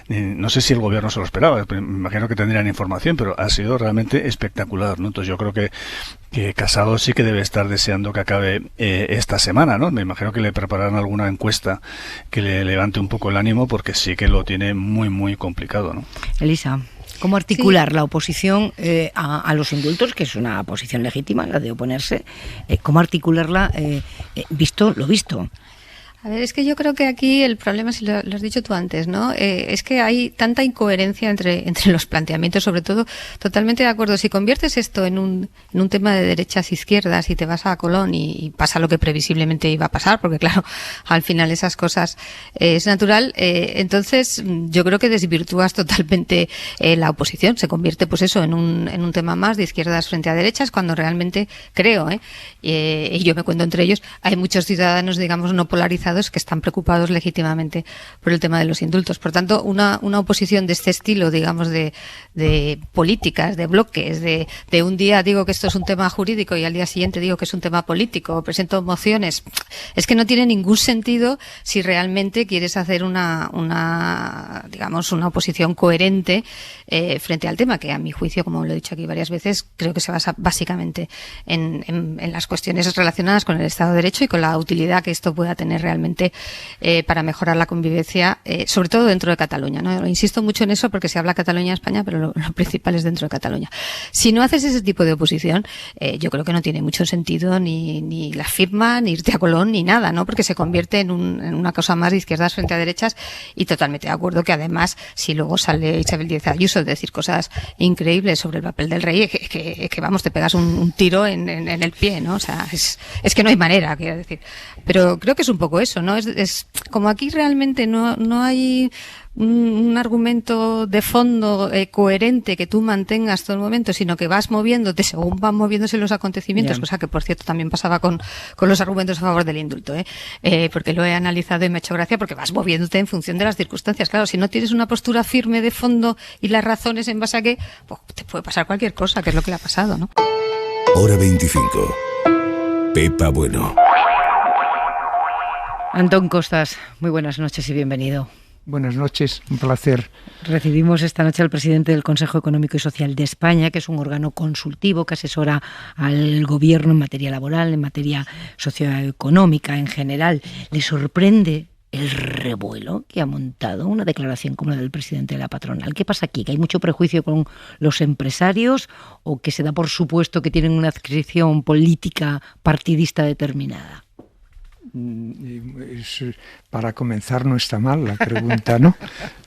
No sé si el gobierno se lo esperaba, me imagino que tendrían información, pero ha sido realmente espectacular, ¿no? Entonces yo creo que Casado sí que debe estar deseando que acabe esta semana, ¿no? Me imagino que le prepararán alguna encuesta que le levante un poco el ánimo, porque sí que lo tiene muy, muy complicado, ¿no? Elisa, ¿cómo articular la oposición a los indultos, que es una posición legítima, la de oponerse? ¿Cómo articularla visto lo visto? A ver, es que yo creo que aquí el problema, si lo has dicho tú antes, ¿no? Es que hay tanta incoherencia entre los planteamientos, sobre todo, totalmente de acuerdo. Si conviertes esto en un tema de derechas e izquierdas y te vas a Colón y pasa lo que previsiblemente iba a pasar, porque claro, al final esas cosas es natural, entonces yo creo que desvirtúas totalmente la oposición. Se convierte pues eso en un tema más de izquierdas frente a derechas, cuando realmente creo, y yo me cuento entre ellos, hay muchos ciudadanos, digamos, no polarizados que están preocupados legítimamente por el tema de los indultos. Por tanto, una oposición de este estilo, digamos, de políticas, de bloques, de un día digo que esto es un tema jurídico y al día siguiente digo que es un tema político, presento mociones, es que no tiene ningún sentido si realmente quieres hacer una oposición coherente frente al tema, que a mi juicio, como lo he dicho aquí varias veces, creo que se basa básicamente en las cuestiones relacionadas con el Estado de Derecho y con la utilidad que esto pueda tener realmente realmente para mejorar la convivencia, sobre todo dentro de Cataluña, ¿no? Insisto mucho en eso porque se habla Cataluña-España, pero lo principal es dentro de Cataluña. Si no haces ese tipo de oposición, yo creo que no tiene mucho sentido ni la firma, ni irte a Colón, ni nada, ¿no? Porque se convierte en una cosa más de izquierdas frente a derechas, y totalmente de acuerdo que además, si luego sale Isabel Díaz Ayuso a decir cosas increíbles sobre el papel del rey, que vamos, te pegas un tiro en el pie, ¿no? O sea, es que no hay manera, quiero decir. Pero creo que es un poco eso, ¿no? Es como aquí realmente no hay un argumento de fondo coherente que tú mantengas todo el momento, sino que vas moviéndote según van moviéndose los acontecimientos, cosa que por cierto también pasaba con los argumentos a favor del indulto, porque lo he analizado y me ha hecho gracia, porque vas moviéndote en función de las circunstancias. Claro, si no tienes una postura firme de fondo y las razones en base a qué, pues te puede pasar cualquier cosa, que es lo que le ha pasado, ¿no? Hora 25. Pepa Bueno. Antón Costas, muy buenas noches y bienvenido. Buenas noches, un placer. Recibimos esta noche al presidente del Consejo Económico y Social de España, que es un órgano consultivo que asesora al gobierno en materia laboral, en materia socioeconómica en general. ¿Le sorprende el revuelo que ha montado una declaración como la del presidente de la patronal? ¿Qué pasa aquí? ¿Que hay mucho prejuicio con los empresarios o que se da por supuesto que tienen una adscripción política partidista determinada? Para comenzar, no está mal la pregunta, ¿no?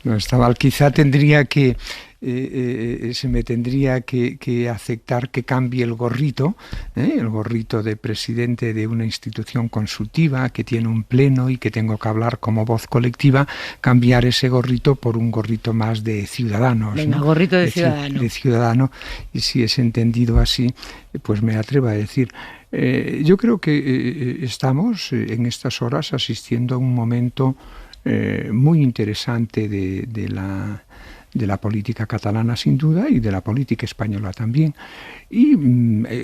No está mal. Quizá tendría que se me tendría que aceptar que cambie el gorrito de presidente de una institución consultiva que tiene un pleno y que tengo que hablar como voz colectiva, cambiar ese gorrito por un gorrito más de ciudadanos. Venga, ¿no? Gorrito de ciudadano. De ciudadano, y si es entendido así, pues me atrevo a decir, yo creo que estamos en estas horas asistiendo a un momento muy interesante de la política catalana, sin duda, y de la política española también. Y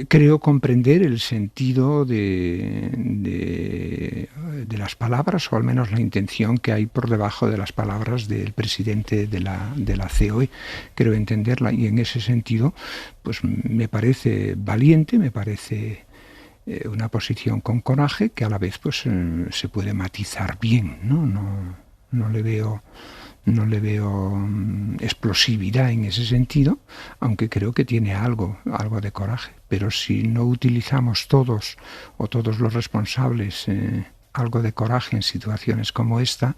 creo comprender el sentido de las palabras, o al menos la intención que hay por debajo de las palabras del presidente de la COE. Creo entenderla, y en ese sentido, pues me parece valiente, me parece una posición con coraje, que a la vez pues se puede matizar bien, ¿no? No le veo explosividad en ese sentido, aunque creo que tiene algo de coraje. Pero si no utilizamos todos los responsables algo de coraje en situaciones como esta,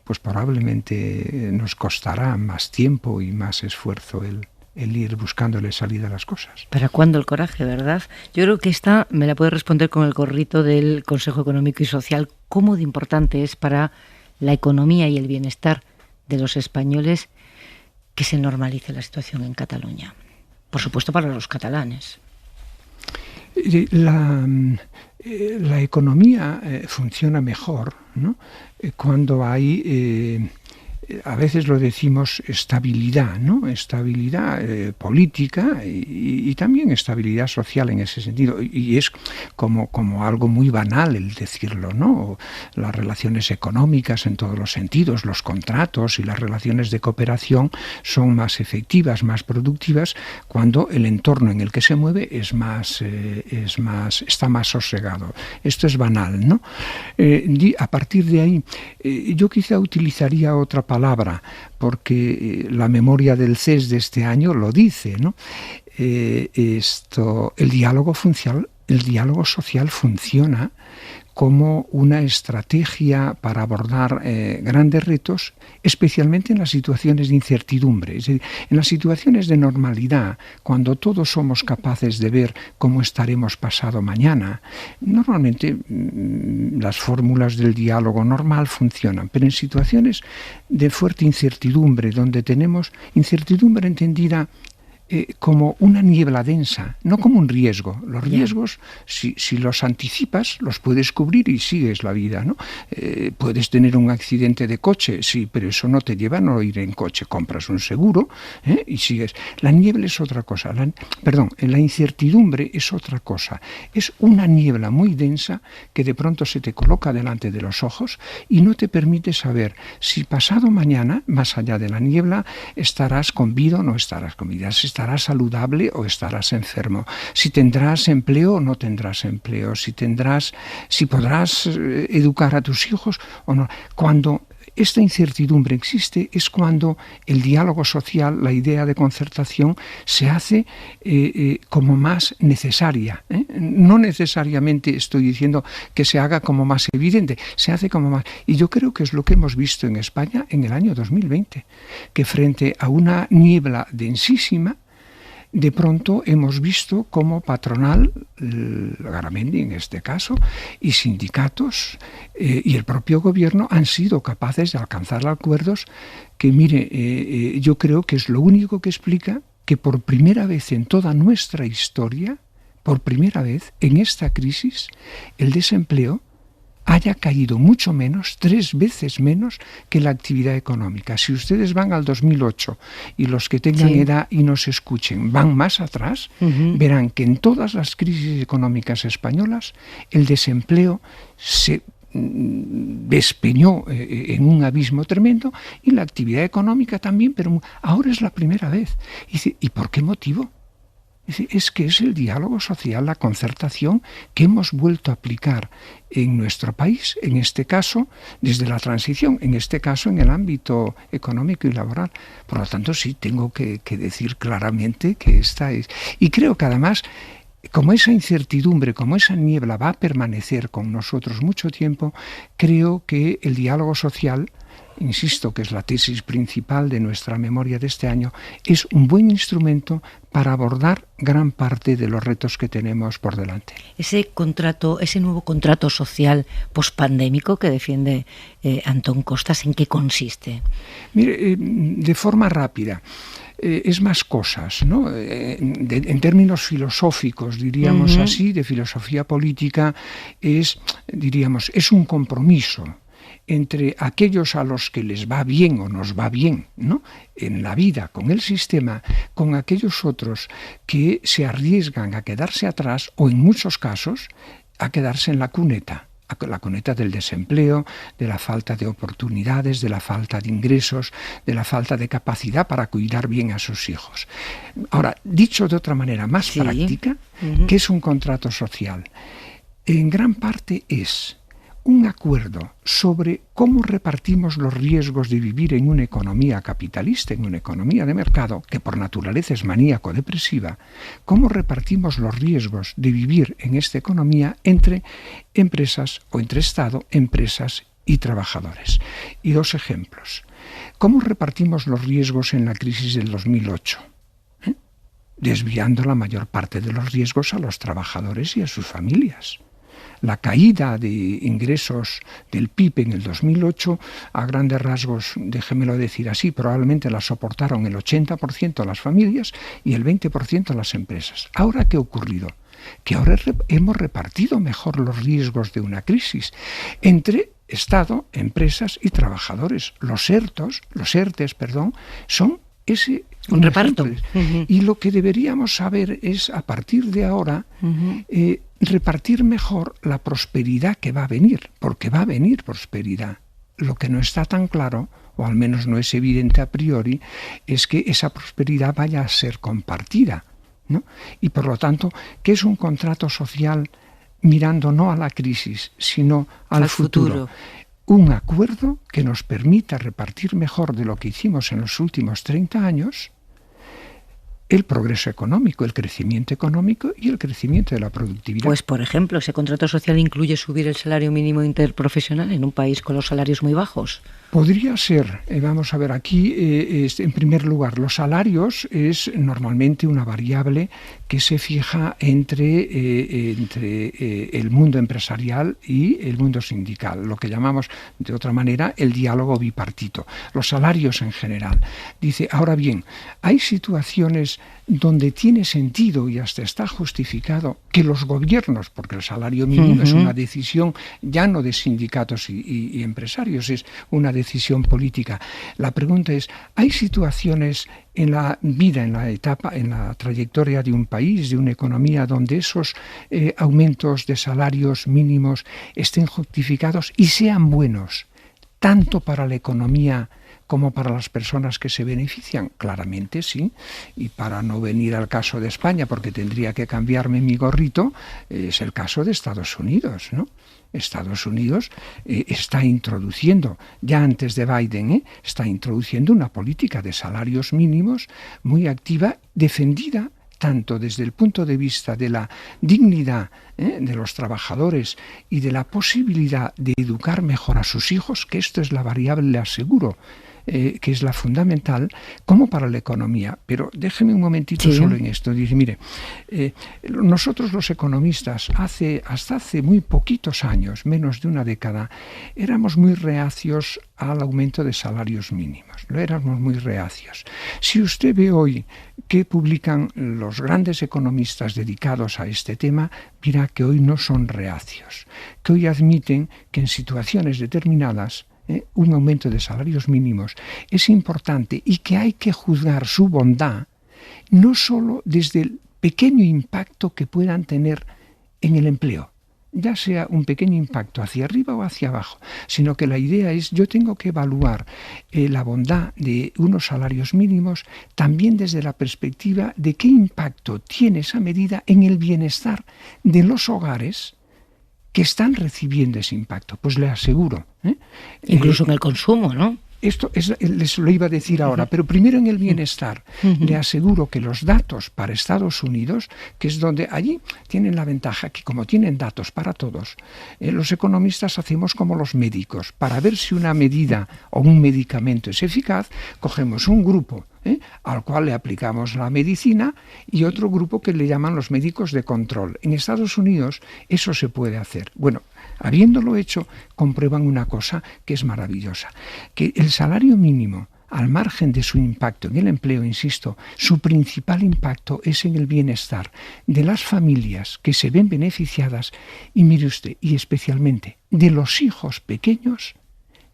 pues probablemente nos costará más tiempo y más esfuerzo el ir buscándole salida a las cosas. ¿Para cuándo el coraje, verdad? Yo creo que esta me la puede responder con el gorrito del Consejo Económico y Social. ¿Cómo de importante es para la economía y el bienestar de los españoles que se normalice la situación en Cataluña? Por supuesto, para los catalanes. La economía funciona mejor, ¿no? Cuando hay a veces lo decimos estabilidad, ¿no? Estabilidad política y también estabilidad social en ese sentido. Y es como algo muy banal el decirlo, ¿no? Las relaciones económicas en todos los sentidos, los contratos y las relaciones de cooperación son más efectivas, más productivas, cuando el entorno en el que se mueve está más sosegado. Esto es banal, ¿no? A partir de ahí, yo quizá utilizaría otra palabra, porque la memoria del CES de este año lo dice, ¿no? El diálogo social funciona como una estrategia para abordar grandes retos, especialmente en las situaciones de incertidumbre. Es decir, en las situaciones de normalidad, cuando todos somos capaces de ver cómo estaremos pasado mañana, normalmente las fórmulas del diálogo normal funcionan, pero en situaciones de fuerte incertidumbre, donde tenemos incertidumbre entendida como una niebla densa, no como un riesgo. Los riesgos, si los anticipas, los puedes cubrir y sigues la vida, ¿no? Puedes tener un accidente de coche, sí, pero eso no te lleva a no ir en coche. Compras un seguro y sigues. La niebla es otra cosa. La incertidumbre es otra cosa. Es una niebla muy densa que de pronto se te coloca delante de los ojos y no te permite saber si pasado mañana, más allá de la niebla, estarás con vida o no estarás con vida. estarás saludable o estarás enfermo, si tendrás empleo o no tendrás empleo, si podrás educar a tus hijos o no. Cuando esta incertidumbre existe es cuando el diálogo social, la idea de concertación, se hace como más necesaria. No necesariamente estoy diciendo que se haga como más evidente, se hace como más. Y yo creo que es lo que hemos visto en España en el año 2020, que frente a una niebla densísima, de pronto hemos visto cómo patronal, Garamendi en este caso, y sindicatos y el propio gobierno han sido capaces de alcanzar acuerdos que, mire, yo creo que es lo único que explica que por primera vez en toda nuestra historia, por primera vez en esta crisis, el desempleo haya caído mucho menos, 3 veces menos que la actividad económica. Si ustedes van al 2008 y los que tengan edad y nos escuchen van más atrás, verán que en todas las crisis económicas españolas el desempleo se despeñó en un abismo tremendo y la actividad económica también, pero ahora es la primera vez. ¿Y por qué motivo? Es que es el diálogo social, la concertación que hemos vuelto a aplicar en nuestro país, en este caso desde la transición, en este caso en el ámbito económico y laboral. Por lo tanto, sí tengo que decir claramente que esta es. Y creo que además, como esa incertidumbre, como esa niebla va a permanecer con nosotros mucho tiempo, creo que el diálogo social, insisto que es la tesis principal de nuestra memoria de este año, es un buen instrumento para abordar gran parte de los retos que tenemos por delante. Ese nuevo contrato social pospandémico que defiende Antón Costas, ¿en qué consiste? Mire, de forma rápida. Es más cosas, ¿no? En términos filosóficos, diríamos así, de filosofía política, es un compromiso entre aquellos a los que les va bien o nos va bien, ¿no?, en la vida, con el sistema, con aquellos otros que se arriesgan a quedarse atrás o en muchos casos a quedarse en la cuneta del desempleo, de la falta de oportunidades, de la falta de ingresos, de la falta de capacidad para cuidar bien a sus hijos. Ahora, dicho de otra manera más práctica, ¿qué es un contrato social? En gran parte es un acuerdo sobre cómo repartimos los riesgos de vivir en una economía capitalista, en una economía de mercado, que por naturaleza es maníaco-depresiva, cómo repartimos los riesgos de vivir en esta economía entre empresas o entre Estado, empresas y trabajadores. Y 2 ejemplos. ¿Cómo repartimos los riesgos en la crisis del 2008? Desviando la mayor parte de los riesgos a los trabajadores y a sus familias. La caída de ingresos del PIB en el 2008, a grandes rasgos, déjemelo decir así, probablemente la soportaron el 80% las familias y el 20% las empresas. ¿Ahora qué ha ocurrido? Que ahora hemos repartido mejor los riesgos de una crisis entre Estado, empresas y trabajadores. Los ERTES, son un reparto. Y lo que deberíamos saber es, a partir de ahora, repartir mejor la prosperidad que va a venir, porque va a venir prosperidad. Lo que no está tan claro, o al menos no es evidente a priori, es que esa prosperidad vaya a ser compartida, ¿no? Y por lo tanto, ¿qué es un contrato social mirando no a la crisis, sino al futuro? Un acuerdo que nos permita repartir mejor de lo que hicimos en los últimos 30 años el progreso económico, el crecimiento económico y el crecimiento de la productividad. Pues, por ejemplo, ese contrato social incluye subir el salario mínimo interprofesional en un país con los salarios muy bajos. Podría ser, vamos a ver, aquí en primer lugar, los salarios es normalmente una variable que se fija entre el mundo empresarial y el mundo sindical, lo que llamamos de otra manera el diálogo bipartito, los salarios en general. Dice, ahora bien, hay situaciones donde tiene sentido y hasta está justificado que los gobiernos, porque el salario mínimo es una decisión ya no de sindicatos y empresarios, es una decisión política. La pregunta es, ¿hay situaciones en la vida, en la etapa, en la trayectoria de un país, de una economía, donde esos aumentos de salarios mínimos estén justificados y sean buenos? tanto para la economía como para las personas que se benefician? Claramente sí. Y para no venir al caso de España, porque tendría que cambiarme mi gorrito, es el caso de Estados Unidos, ¿no? Estados Unidos está introduciendo, ya antes de Biden, está introduciendo una política de salarios mínimos muy activa, defendida tanto desde el punto de vista de la dignidad de los trabajadores y de la posibilidad de educar mejor a sus hijos, que esto es la variable, le aseguro, que es la fundamental, como para la economía. Pero déjeme un momentito solo en esto. Dice, mire, nosotros los economistas hasta hace muy poquitos años, menos de una década, éramos muy reacios al aumento de salarios mínimos. Lo éramos muy reacios. Si usted ve hoy qué publican los grandes economistas dedicados a este tema, verá que hoy no son reacios, que hoy admiten que en situaciones determinadas un aumento de salarios mínimos es importante y que hay que juzgar su bondad no solo desde el pequeño impacto que puedan tener en el empleo, ya sea un pequeño impacto hacia arriba o hacia abajo, sino que la idea es, yo tengo que evaluar la bondad de unos salarios mínimos también desde la perspectiva de qué impacto tiene esa medida en el bienestar de los hogares que están recibiendo ese impacto. Pues le aseguro. Incluso en el consumo, ¿no? Esto les lo iba a decir ahora, pero primero en el bienestar. Le aseguro que los datos para Estados Unidos, que es donde allí tienen la ventaja que como tienen datos para todos, los economistas hacemos como los médicos. Para ver si una medida o un medicamento es eficaz, cogemos un grupo al cual le aplicamos la medicina y otro grupo que le llaman los médicos de control. En Estados Unidos eso se puede hacer. Bueno, habiéndolo hecho, comprueban una cosa que es maravillosa, que el salario mínimo, al margen de su impacto en el empleo, insisto, su principal impacto es en el bienestar de las familias que se ven beneficiadas y mire usted, y especialmente de los hijos pequeños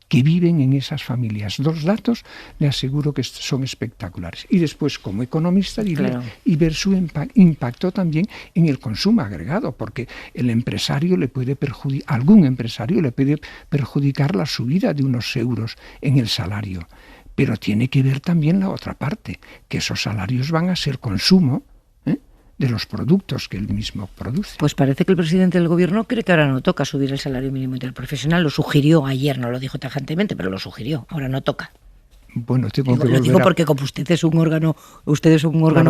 que viven en esas familias. Dos datos le aseguro que son espectaculares. Y después, como economista, y ver su impacto también en el consumo agregado, porque el empresario le puede algún empresario le puede perjudicar la subida de unos euros en el salario. Pero tiene que ver también la otra parte, que esos salarios van a ser consumo de los productos que él mismo produce. Pues parece que el presidente del gobierno cree que ahora no toca subir el salario mínimo interprofesional. Lo sugirió ayer, no lo dijo tajantemente, pero lo sugirió. Ahora no toca. Bueno, tengo que volver. Lo digo porque como usted es un órgano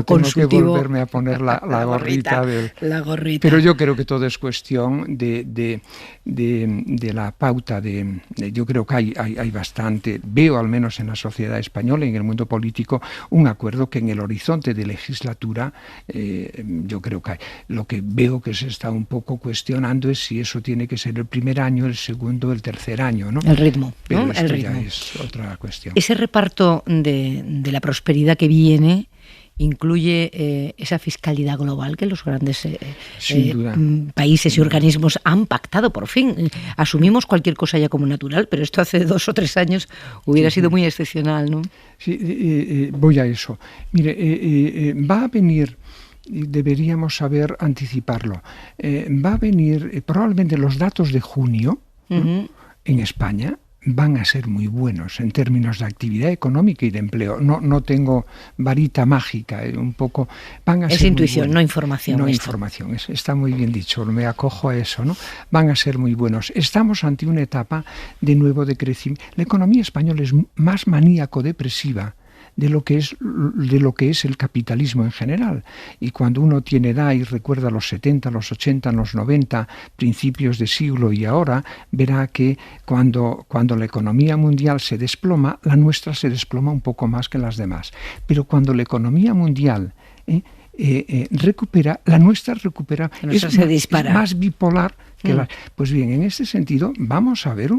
consultivo. Tengo que volverme a poner la gorrita. La gorrita. Pero yo creo que todo es cuestión de la pauta. Yo creo que hay bastante, veo al menos en la sociedad española y en el mundo político, un acuerdo que en el horizonte de legislatura, yo creo que hay. Lo que veo que se está un poco cuestionando es si eso tiene que ser el primer año, el segundo, el tercer año, ¿no? El ritmo, pero ¿no? Esto el ritmo. Ya es otra cuestión. Ese reparto de la prosperidad que viene incluye esa fiscalidad global que los grandes países y organismos han pactado por fin. Asumimos cualquier cosa ya como natural, pero esto hace 2 o 3 años hubiera sido muy excepcional, ¿no? Sí, voy a eso. Mire, va a venir, deberíamos saber anticiparlo, va a venir probablemente los datos de junio, ¿no? En España van a ser muy buenos en términos de actividad económica y de empleo. No tengo varita mágica, un poco van a ser muy intuición, buenos. No información. No información, está muy bien dicho, me acojo a eso, ¿no? Van a ser muy buenos. Estamos ante una etapa de nuevo de crecimiento. La economía española es más maníaco-depresiva de lo que es el capitalismo en general. Y cuando uno tiene edad y recuerda los 70, los 80, los 90, principios de siglo y ahora, verá que cuando la economía mundial se desploma, la nuestra se desploma un poco más que las demás. Pero cuando la economía mundial recupera, la nuestra recupera, se dispara. Es más bipolar que la. Pues bien, en este sentido vamos a ver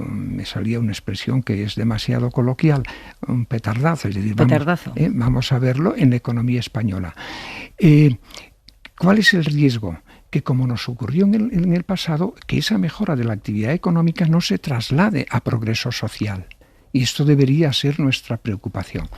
me salía una expresión que es demasiado coloquial, un petardazo, es decir, vamos a verlo en la economía española. ¿Cuál es el riesgo? Que como nos ocurrió en el pasado, que esa mejora de la actividad económica no se traslade a progreso social. Y esto debería ser nuestra preocupación.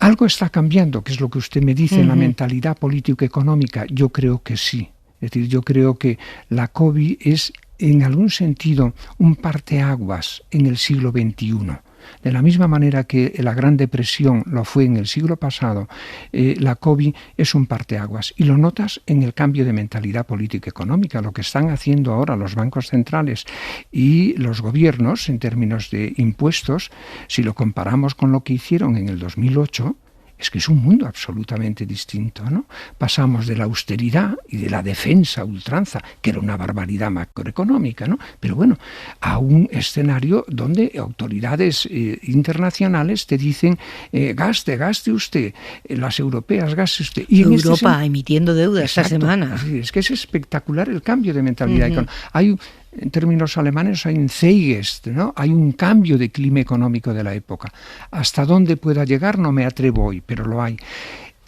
Algo está cambiando, que es lo que usted me dice, en la mentalidad político-económica. Yo creo que sí. Es decir, yo creo que la COVID es en algún sentido un parteaguas en el siglo XXI. De la misma manera que la Gran Depresión lo fue en el siglo pasado, la COVID es un parteaguas. Y lo notas en el cambio de mentalidad política y económica, lo que están haciendo ahora los bancos centrales y los gobiernos en términos de impuestos. Si lo comparamos con lo que hicieron en el 2008, es que es un mundo absolutamente distinto, ¿no? Pasamos de la austeridad y de la defensa a ultranza, que era una barbaridad macroeconómica, ¿no? Pero bueno, a un escenario donde autoridades internacionales te dicen gaste usted, las europeas gaste usted. Y Europa emitiendo deuda esta semana. Es que es espectacular el cambio de mentalidad. Hay en términos alemanes hay un Zeitgeist, ¿no? Hay un cambio de clima económico de la época. Hasta dónde pueda llegar no me atrevo hoy, pero lo hay.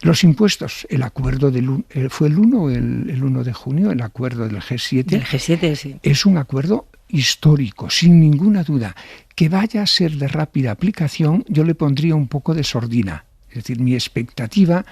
Los impuestos, el acuerdo fue el 1 o el 1 de junio, el acuerdo del G7. Del G7, sí. Es un acuerdo histórico, sin ninguna duda. Que vaya a ser de rápida aplicación, yo le pondría un poco de sordina. Es decir, mi expectativa,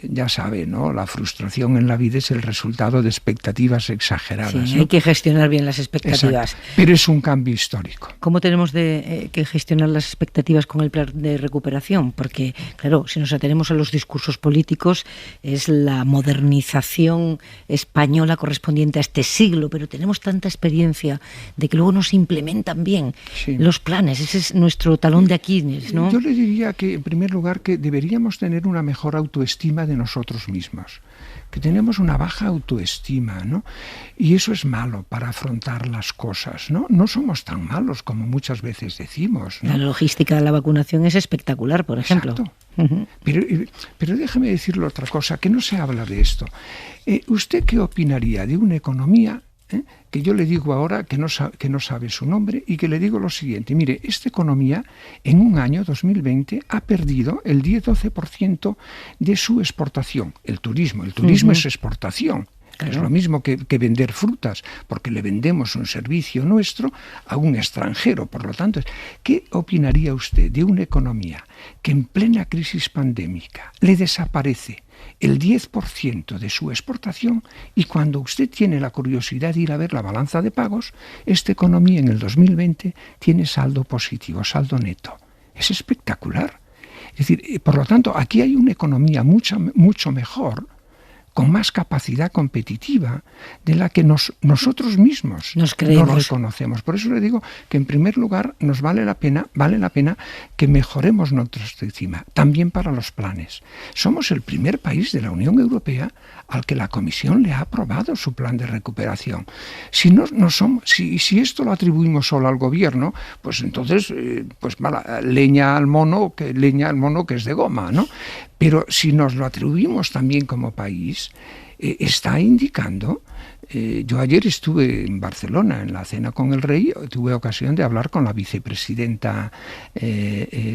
ya sabe, ¿no? La frustración en la vida es el resultado de expectativas exageradas. Sí, ¿no? Hay que gestionar bien las expectativas. Exacto. Pero es un cambio histórico. ¿Cómo tenemos que gestionar las expectativas con el plan de recuperación? Porque, claro, si nos atenemos a los discursos políticos, es la modernización española correspondiente a este siglo, pero tenemos tanta experiencia de que luego no se implementan bien los planes. Ese es nuestro talón de Aquiles, ¿no? Yo le diría que, en primer lugar, que deberíamos tener una mejor autoestima de nosotros mismos, que tenemos una baja autoestima, ¿no? Y eso es malo para afrontar las cosas, ¿no? No somos tan malos como muchas veces decimos, ¿no? La logística de la vacunación es espectacular, por ejemplo. Exacto. Pero déjeme decirle otra cosa, que no se habla de esto. ¿Usted qué opinaría de una economía que yo le digo ahora que no sabe su nombre y que le digo lo siguiente? Mire, esta economía en un año, 2020, ha perdido el 10-12% de su exportación. El turismo es exportación. Claro. Es lo mismo que vender frutas, porque le vendemos un servicio nuestro a un extranjero. Por lo tanto, ¿qué opinaría usted de una economía que en plena crisis pandémica le desaparece el 10% de su exportación y cuando usted tiene la curiosidad de ir a ver la balanza de pagos, esta economía en el 2020 tiene saldo positivo, saldo neto? Es espectacular. Es decir, por lo tanto, aquí hay una economía mucho mejor, con más capacidad competitiva de la que nosotros mismos nos reconocemos. Por eso le digo que en primer lugar nos vale la pena que mejoremos nuestra autoestima, también para los planes. Somos el primer país de la Unión Europea al que la Comisión le ha aprobado su plan de recuperación. Si esto lo atribuimos solo al gobierno, pues entonces leña al mono que es de goma, ¿no? Pero si nos lo atribuimos también como país, está indicando. Yo ayer estuve en Barcelona en la cena con el rey, tuve ocasión de hablar con la vicepresidenta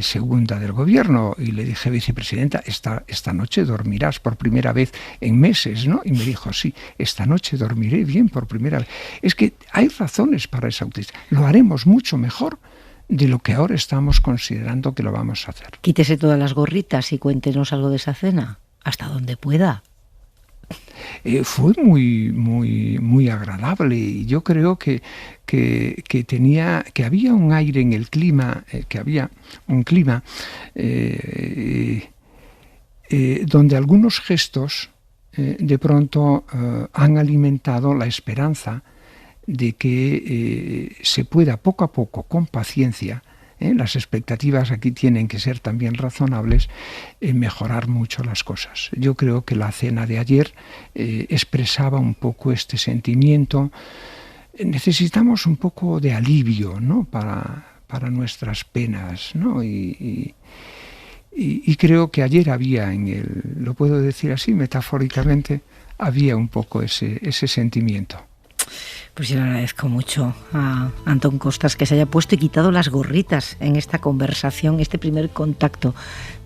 segunda del gobierno y le dije: vicepresidenta, esta noche dormirás por primera vez en meses, ¿no? Y me dijo: sí, esta noche dormiré bien por primera vez. Es que hay razones para esa autoestima. Lo haremos mucho mejor de lo que ahora estamos considerando que lo vamos a hacer. Quítese todas las gorritas y cuéntenos algo de esa cena, hasta donde pueda. Fue muy agradable y yo creo que había un aire en el clima, que había un clima donde algunos gestos de pronto han alimentado la esperanza de que se pueda poco a poco, con paciencia, las expectativas aquí tienen que ser también razonables, mejorar mucho las cosas. Yo creo que la cena de ayer expresaba un poco este sentimiento. Necesitamos un poco de alivio, ¿no? para nuestras penas, ¿no? Y creo que ayer había lo puedo decir así metafóricamente, había un poco ese sentimiento. Pues yo le agradezco mucho a Antón Costas que se haya puesto y quitado las gorritas en esta conversación, este primer contacto.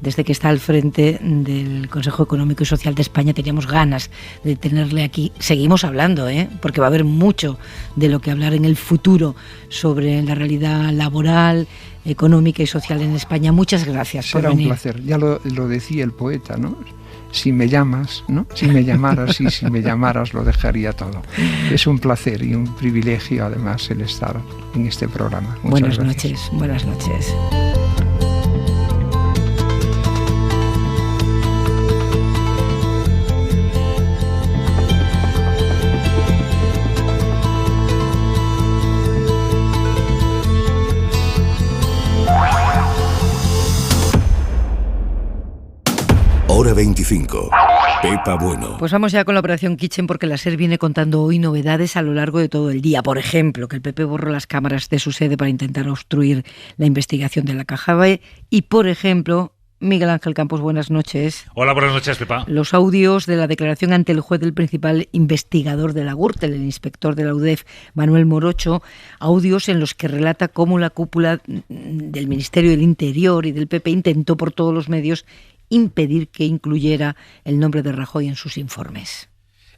Desde que está al frente del Consejo Económico y Social de España teníamos ganas de tenerle aquí. Seguimos hablando, porque va a haber mucho de lo que hablar en el futuro sobre la realidad laboral, económica y social en España. Muchas gracias por venir. Será un placer. Ya lo decía el poeta, ¿no? si me llamas, ¿no? Si me llamaras y si me llamaras lo dejaría todo. Es un placer y un privilegio además el estar en este programa. Buenas noches, buenas noches. Hora 25. Pepa Bueno. Pues vamos ya con la operación Kitchen, porque la SER viene contando hoy novedades a lo largo de todo el día. Por ejemplo, que el PP borró las cámaras de su sede para intentar obstruir la investigación de la Caja B. Y, por ejemplo, Miguel Ángel Campos, buenas noches. Hola, buenas noches, Pepa. Los audios de la declaración ante el juez del principal investigador de la Gürtel, el inspector de la UDEF, Manuel Morocho, audios en los que relata cómo la cúpula del Ministerio del Interior y del PP intentó por todos los medios impedir que incluyera el nombre de Rajoy en sus informes.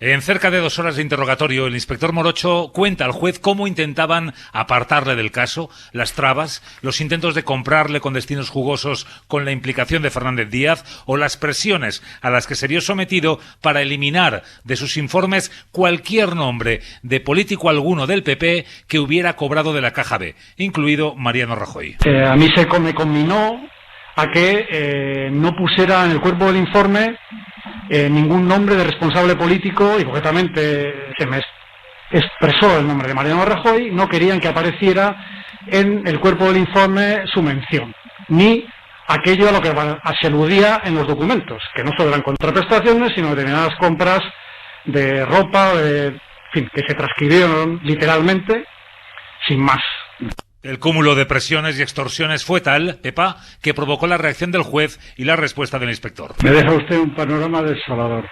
En cerca de 2 horas de interrogatorio, el inspector Morocho cuenta al juez cómo intentaban apartarle del caso, las trabas, los intentos de comprarle con destinos jugosos con la implicación de Fernández Díaz o las presiones a las que se vio sometido para eliminar de sus informes cualquier nombre de político alguno del PP que hubiera cobrado de la Caja B, incluido Mariano Rajoy. A mí se me conminó a que no pusiera en el cuerpo del informe ningún nombre de responsable político, y concretamente se me expresó el nombre de Mariano Rajoy. No querían que apareciera en el cuerpo del informe su mención, ni aquello a lo que se aludía en los documentos, que no solo eran contraprestaciones, sino determinadas compras de ropa, en fin, que se transcribieron literalmente, sin más. El cúmulo de presiones y extorsiones fue tal, Pepa, que provocó la reacción del juez y la respuesta del inspector. Me deja usted un panorama desolador.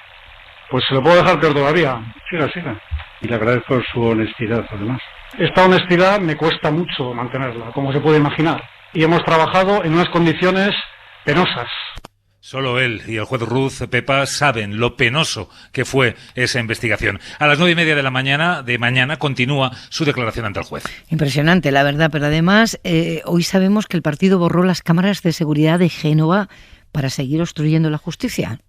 Pues se lo puedo dejar peor todavía. Siga. Y le agradezco su honestidad, además. Esta honestidad me cuesta mucho mantenerla, como se puede imaginar. Y hemos trabajado en unas condiciones penosas. Solo él y el juez Ruz, Pepa, saben lo penoso que fue esa investigación. A las 9:30 de mañana continúa su declaración ante el juez. Impresionante, la verdad, pero además hoy sabemos que el partido borró las cámaras de seguridad de Génova para seguir obstruyendo la justicia.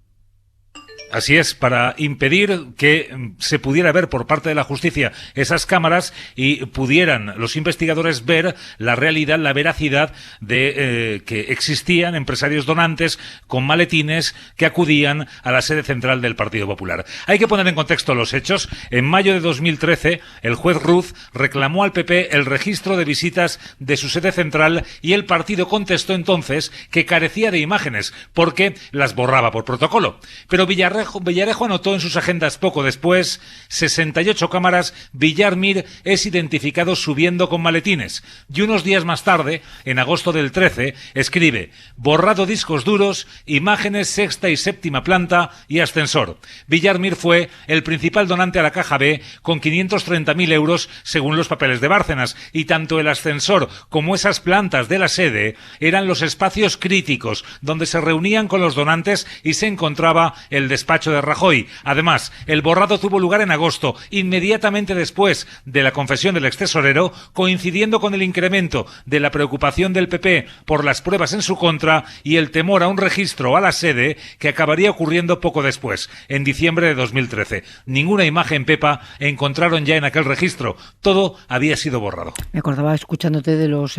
Así es, para impedir que se pudiera ver por parte de la justicia esas cámaras y pudieran los investigadores ver la realidad, la veracidad de que existían empresarios donantes con maletines que acudían a la sede central del Partido Popular. Hay que poner en contexto los hechos. En mayo de 2013, el juez Ruz reclamó al PP el registro de visitas de su sede central y el partido contestó entonces que carecía de imágenes porque las borraba por protocolo. Pero Villarejo anotó en sus agendas poco después 68 cámaras. Villar Mir es identificado subiendo con maletines. Y unos días más tarde, en agosto del 13, escribe: borrado discos duros, imágenes, sexta y séptima planta y ascensor. Villar Mir fue el principal donante a la Caja B con 530.000 euros según los papeles de Bárcenas, y tanto el ascensor como esas plantas de la sede eran los espacios críticos donde se reunían con los donantes y se encontraba el despacho de Rajoy. Además, el borrado tuvo lugar en agosto, inmediatamente después de la confesión del extesorero, coincidiendo con el incremento de la preocupación del PP por las pruebas en su contra y el temor a un registro a la sede que acabaría ocurriendo poco después, en diciembre de 2013. Ninguna imagen, Pepa, encontraron ya en aquel registro. Todo había sido borrado. Me acordaba escuchándote de los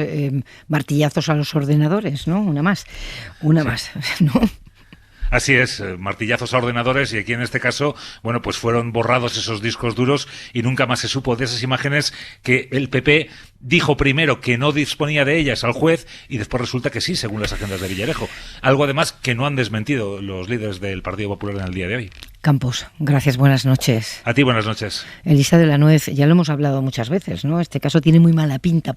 martillazos a los ordenadores, ¿no? Una más, ¿no? Así es, martillazos a ordenadores, y aquí en este caso, bueno, pues fueron borrados esos discos duros y nunca más se supo de esas imágenes que el PP dijo primero que no disponía de ellas al juez y después resulta que sí, según las agendas de Villarejo. Algo además que no han desmentido los líderes del Partido Popular en el día de hoy. Campos, gracias, buenas noches. A ti, buenas noches. Elisa de la Nuez, ya lo hemos hablado muchas veces, ¿no? Este caso tiene muy mala pinta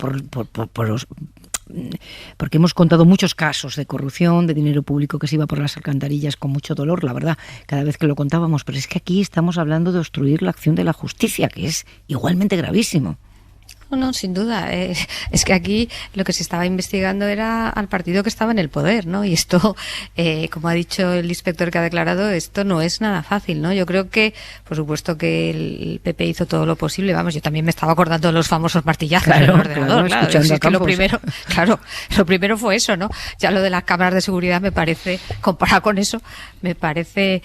porque hemos contado muchos casos de corrupción, de dinero público que se iba por las alcantarillas con mucho dolor, la verdad, cada vez que lo contábamos, pero es que aquí estamos hablando de obstruir la acción de la justicia, que es igualmente gravísimo. No, sin duda. Es que aquí lo que se estaba investigando era al partido que estaba en el poder, ¿no? Y esto, como ha dicho el inspector que ha declarado, esto no es nada fácil, ¿no? Yo creo que, por supuesto, que el PP hizo todo lo posible. Vamos, yo también me estaba acordando de los famosos martillazos en el ordenador, claro. Es que lo primero fue eso, ¿no? Ya lo de las cámaras de seguridad me parece, comparado con eso, me parece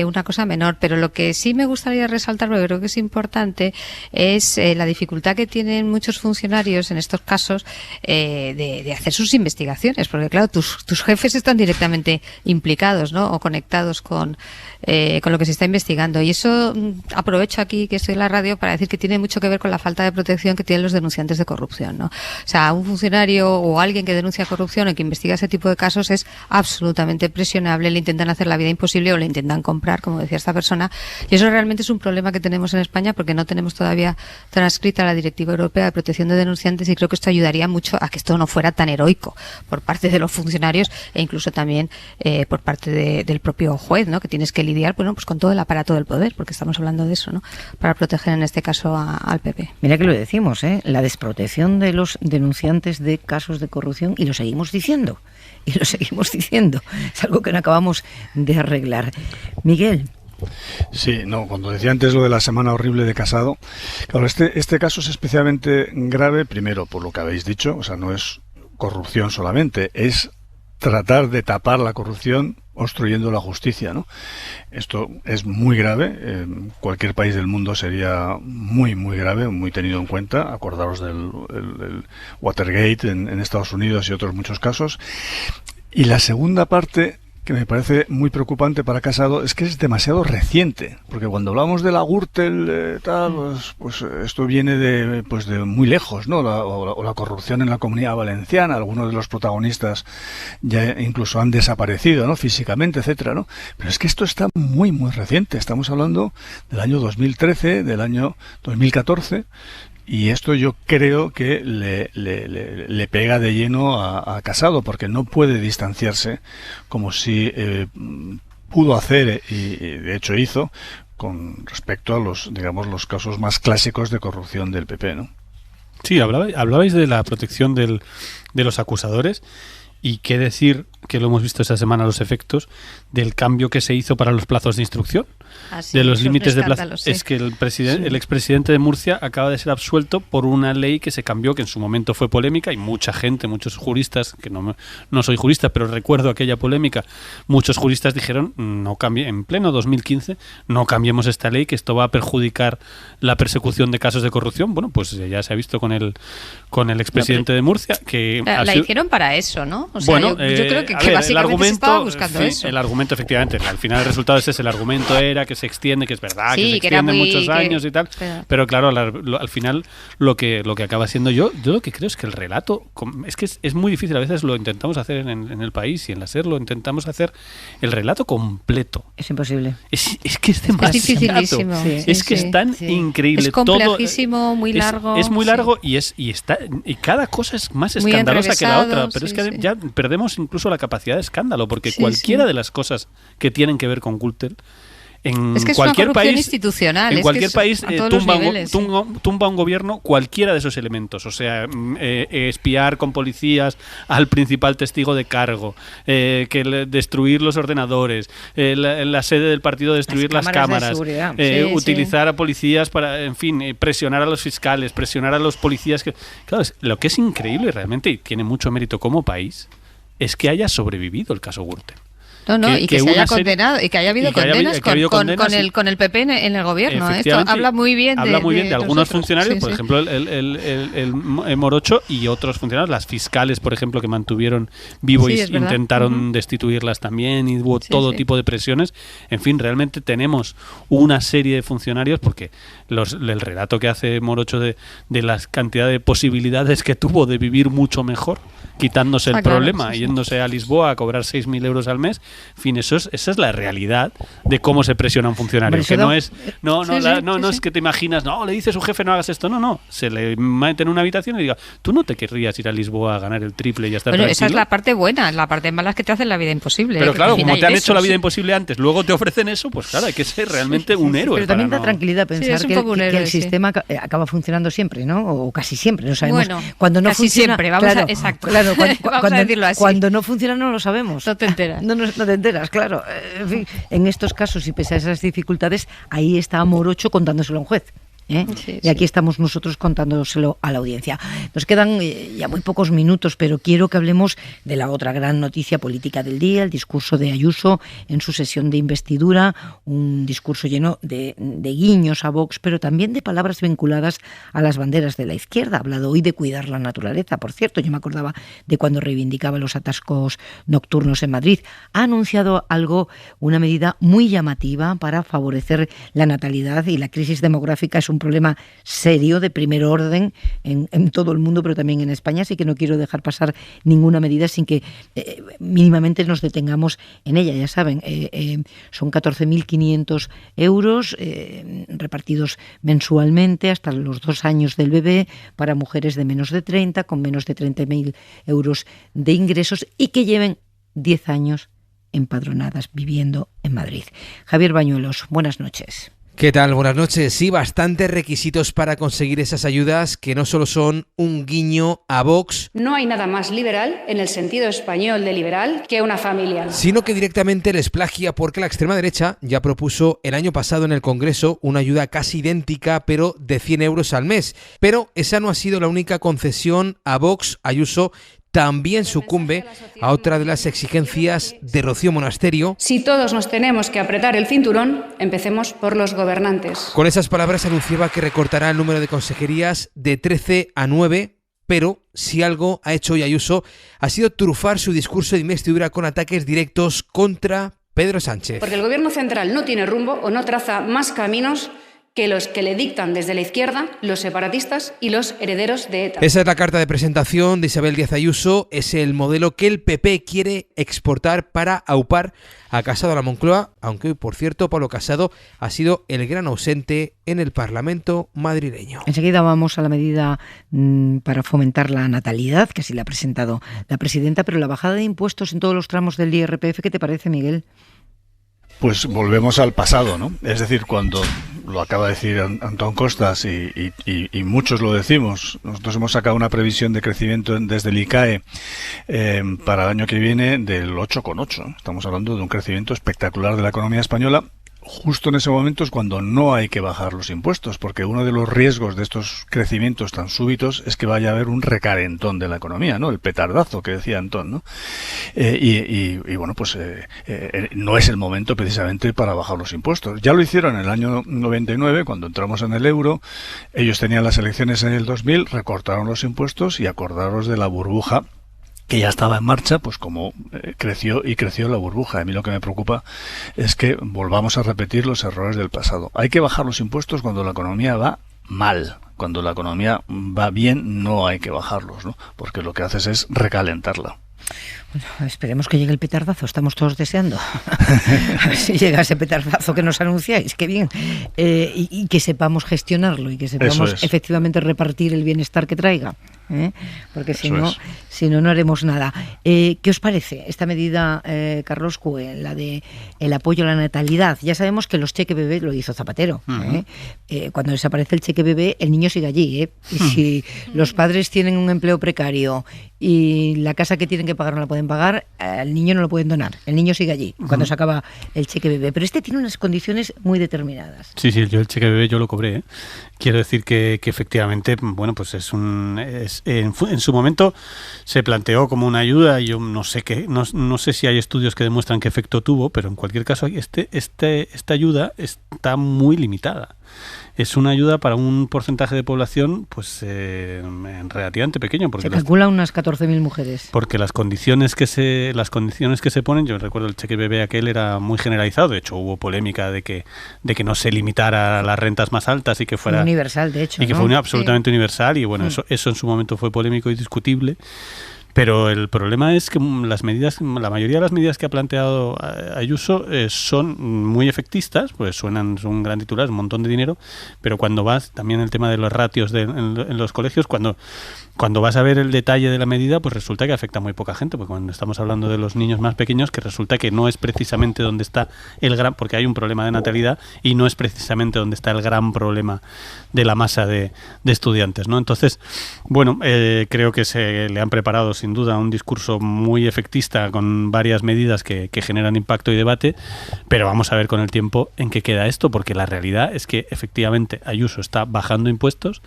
una cosa menor. Pero lo que sí me gustaría resaltar, porque creo que es importante, es la dificultad que tienen muchos funcionarios en estos casos de hacer sus investigaciones, porque claro, tus jefes están directamente implicados, ¿no? O conectados con lo que se está investigando, y eso aprovecho aquí que estoy en la radio para decir que tiene mucho que ver con la falta de protección que tienen los denunciantes de corrupción, ¿no? O sea, un funcionario o alguien que denuncia corrupción o que investiga ese tipo de casos es absolutamente presionable, le intentan hacer la vida imposible o le intentan comprar, como decía esta persona, y eso realmente es un problema que tenemos en España porque no tenemos todavía transcrita la Directiva Europea de Protección de Denunciantes, y creo que esto ayudaría mucho a que esto no fuera tan heroico por parte de los funcionarios e incluso también por parte del propio juez, ¿no? Que tienes que lidiar, bueno, pues con todo el aparato del poder, porque estamos hablando de eso, ¿no? Para proteger en este caso al PP. Mira que lo decimos, la desprotección de los denunciantes de casos de corrupción, y lo seguimos diciendo. Es algo que no acabamos de arreglar. Miguel. Sí, cuando decía antes lo de la semana horrible de Casado, claro, este caso es especialmente grave, primero por lo que habéis dicho, o sea, no es corrupción solamente, es tratar de tapar la corrupción obstruyendo la justicia, ¿no? Esto es muy grave, en cualquier país del mundo sería muy, muy grave, muy tenido en cuenta. Acordaros del el Watergate en Estados Unidos y otros muchos casos. Y la segunda parte, que me parece muy preocupante para Casado, es que es demasiado reciente, porque cuando hablamos de la Gürtel, pues esto viene de muy lejos, ¿no? O la corrupción en la Comunidad Valenciana, algunos de los protagonistas ya incluso han desaparecido, ¿no? Físicamente, etcétera, ¿no? Pero es que esto está muy, muy reciente, estamos hablando del año 2013, del año 2014, y esto yo creo que le pega de lleno a Casado, porque no puede distanciarse como si pudo hacer, y de hecho hizo, con respecto a los casos más clásicos de corrupción del PP, ¿no? Sí, hablabais de la protección de los acusadores, y qué decir, que lo hemos visto esta semana, los efectos del cambio que se hizo para los plazos de instrucción, de los límites de plazo. Sí. Es que el expresidente de Murcia acaba de ser absuelto por una ley que se cambió, que en su momento fue polémica, y mucha gente, muchos juristas, que no soy jurista, pero recuerdo aquella polémica, muchos juristas dijeron, no cambie, en pleno 2015, no cambiemos esta ley, que esto va a perjudicar la persecución de casos de corrupción. Bueno, pues ya se ha visto con el expresidente de Murcia, que la hicieron para eso, ¿no? O sea, bueno, yo creo que básicamente se estaba buscando eso. El argumento, efectivamente, al final el resultado es ese. El argumento era que se extiende, que es verdad, que se extiende muchos años y tal. Pero claro, al final lo que acaba siendo yo lo que creo es que el relato, es que es muy difícil, a veces lo intentamos hacer en el país y en la SER lo intentamos hacer, el relato completo. Es imposible. Es que es demasiado. Es dificilísimo. Es que es tan increíble. Es complejísimo, muy largo. Es muy largo y cada cosa es más escandalosa que la otra. Pero es que ya perdemos incluso la capacidad de escándalo, porque cualquiera de las cosas que tienen que ver con Gürtel, en cualquier país institucional, en cualquier país tumba un gobierno cualquiera de esos elementos, o sea, espiar con policías al principal testigo de cargo, destruir los ordenadores, la sede del partido destruir las cámaras, utilizar a policías para, en fin, presionar a los fiscales, presionar a los policías. Claro, lo que es increíble realmente, y tiene mucho mérito como país, es que haya sobrevivido el caso Gürtel. Y que se haya condenado, y que haya habido condenas con el PP en el gobierno. Esto habla muy bien de algunos funcionarios, por ejemplo el Morocho, y otros funcionarios, las fiscales, por ejemplo, que mantuvieron vivo y intentaron destituirlas también, y hubo todo tipo de presiones. En fin, realmente tenemos una serie de funcionarios, porque el relato que hace Morocho de la cantidad de posibilidades que tuvo de vivir mucho mejor quitándose el problema, yéndose a Lisboa a cobrar 6.000 euros al mes. En fin, esa es la realidad de cómo se presiona a un funcionario. Que no es es que te imaginas, le dice a su jefe no hagas esto, no. Se le mete en una habitación y diga, tú no te querrías ir a Lisboa a ganar el triple y ya está. Bueno, esa es la parte buena, la parte mala es que te hacen la vida imposible. Pero claro, como te han hecho la vida imposible antes, luego te ofrecen eso, pues claro, hay que ser realmente un héroe. Pero también da tranquilidad pensar que el sistema acaba funcionando siempre, ¿no? O casi siempre, no sabemos. Bueno, cuando no casi funciona, siempre, exacto. Claro, vamos a decirlo así. Cuando no funciona no lo sabemos. No te enteras. No te enteras, claro. En fin, en estos casos y pese a esas dificultades, ahí está Morocho contándoselo a un juez. Y aquí estamos nosotros contándoselo a la audiencia. Nos quedan ya muy pocos minutos, pero quiero que hablemos de la otra gran noticia política del día, el discurso de Ayuso en su sesión de investidura, un discurso lleno de guiños a Vox, pero también de palabras vinculadas a las banderas de la izquierda. Ha hablado hoy de cuidar la naturaleza, por cierto, yo me acordaba de cuando reivindicaba los atascos nocturnos en Madrid. Ha anunciado una medida muy llamativa para favorecer la natalidad, y la crisis demográfica es un problema serio de primer orden en todo el mundo, pero también en España, así que no quiero dejar pasar ninguna medida sin que mínimamente nos detengamos en ella. Ya saben, son 14.500 euros repartidos mensualmente hasta los 2 años del bebé para mujeres de menos de 30, con menos de 30.000 euros de ingresos y que lleven 10 años empadronadas viviendo en Madrid. Javier Bañuelos, buenas noches. ¿Qué tal? Buenas noches. Sí, bastantes requisitos para conseguir esas ayudas que no solo son un guiño a Vox. No hay nada más liberal, en el sentido español de liberal, que una familia. Sino que directamente les plagia, porque la extrema derecha ya propuso el año pasado en el Congreso una ayuda casi idéntica, pero de 100 euros al mes. Pero esa no ha sido la única concesión a Vox. Ayuso también sucumbe a otra de las exigencias de Rocío Monasterio. Si todos nos tenemos que apretar el cinturón, empecemos por los gobernantes. Con esas palabras anunciaba que recortará el número de consejerías de 13 a 9, pero si algo ha hecho hoy Ayuso ha sido trufar su discurso de investidura con ataques directos contra Pedro Sánchez. Porque el gobierno central no tiene rumbo o no traza más caminos que los que le dictan desde la izquierda los separatistas y los herederos de ETA. Esa es la carta de presentación de Isabel Díaz Ayuso, es el modelo que el PP quiere exportar para aupar a Casado a la Moncloa, aunque hoy, por cierto, Pablo Casado ha sido el gran ausente en el Parlamento madrileño. Enseguida vamos a la medida para fomentar la natalidad, que así la ha presentado la presidenta, pero la bajada de impuestos en todos los tramos del IRPF, ¿qué te parece, Miguel? Pues volvemos al pasado, ¿no? Es decir, cuando lo acaba de decir Antón Costas y muchos lo decimos, nosotros hemos sacado una previsión de crecimiento desde el ICAE para el año que viene del 8,8. Estamos hablando de un crecimiento espectacular de la economía española. Justo en ese momento es cuando no hay que bajar los impuestos, porque uno de los riesgos de estos crecimientos tan súbitos es que vaya a haber un recalentón de la economía, ¿no? El petardazo que decía Antón, ¿no? Bueno, pues no es el momento precisamente para bajar los impuestos. Ya lo hicieron en el año 99, cuando entramos en el euro. Ellos tenían las elecciones en el 2000, recortaron los impuestos y acordaros de la burbuja que ya estaba en marcha, pues como creció la burbuja. A mí lo que me preocupa es que volvamos a repetir los errores del pasado. Hay que bajar los impuestos cuando la economía va mal. Cuando la economía va bien, no hay que bajarlos, ¿no? Porque lo que haces es recalentarla. Bueno, esperemos que llegue el petardazo, estamos todos deseando. A ver si llega ese petardazo que nos anunciáis, qué bien. Y que sepamos gestionarlo y que sepamos efectivamente repartir el bienestar que traiga. Porque si no haremos nada. ¿Qué os parece esta medida, Carlos Cue, la de el apoyo a la natalidad? Ya sabemos que los cheque bebé lo hizo Zapatero. Cuando desaparece el cheque bebé, el niño sigue allí. Y si los padres tienen un empleo precario y la casa que tienen que pagar no la pueden pagar, al niño no lo pueden donar. El niño sigue allí cuando se acaba el cheque bebé. Pero este tiene unas condiciones muy determinadas. Sí, yo el cheque bebé yo lo cobré. Quiero decir que efectivamente, bueno, pues en su momento se planteó como una ayuda. Yo no sé si hay estudios que demuestran qué efecto tuvo, pero en cualquier caso esta ayuda está muy limitada. Es una ayuda para un porcentaje de población pues relativamente pequeño. Porque se calcula unas 14.000 mujeres. Porque las condiciones que se ponen, yo recuerdo el cheque bebé aquel era muy generalizado. De hecho, hubo polémica de que no se limitara a las rentas más altas y que fuera universal, de hecho. Y que fue absolutamente universal. Y bueno, eso en su momento fue polémico y discutible. Pero el problema es que la mayoría de las medidas que ha planteado Ayuso son muy efectistas, pues son un gran titular, es un montón de dinero, pero cuando vas, también el tema de los ratios en los colegios, cuando vas a ver el detalle de la medida, pues resulta que afecta a muy poca gente, porque cuando estamos hablando de los niños más pequeños, que resulta que no es precisamente donde está porque hay un problema de natalidad y no es precisamente donde está el gran problema de la masa de estudiantes, ¿no? Entonces, bueno, creo que se le han preparado sin duda un discurso muy efectista con varias medidas que generan impacto y debate, pero vamos a ver con el tiempo en qué queda esto, porque la realidad es que efectivamente Ayuso está bajando impuestos,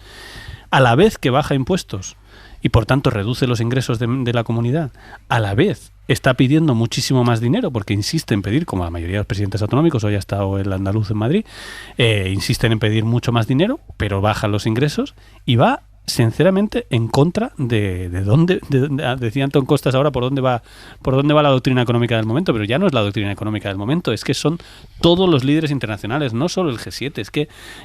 a la vez que baja impuestos y por tanto reduce los ingresos de la comunidad, a la vez está pidiendo muchísimo más dinero, porque insiste en pedir, como la mayoría de los presidentes autonómicos, hoy ha estado el andaluz en Madrid, insisten en pedir mucho más dinero, pero baja los ingresos y va sinceramente en contra de dónde, decía Antón Costas ahora, por dónde va la doctrina económica del momento, pero ya no es la doctrina económica del momento, es que son todos los líderes internacionales, no solo el G7, es que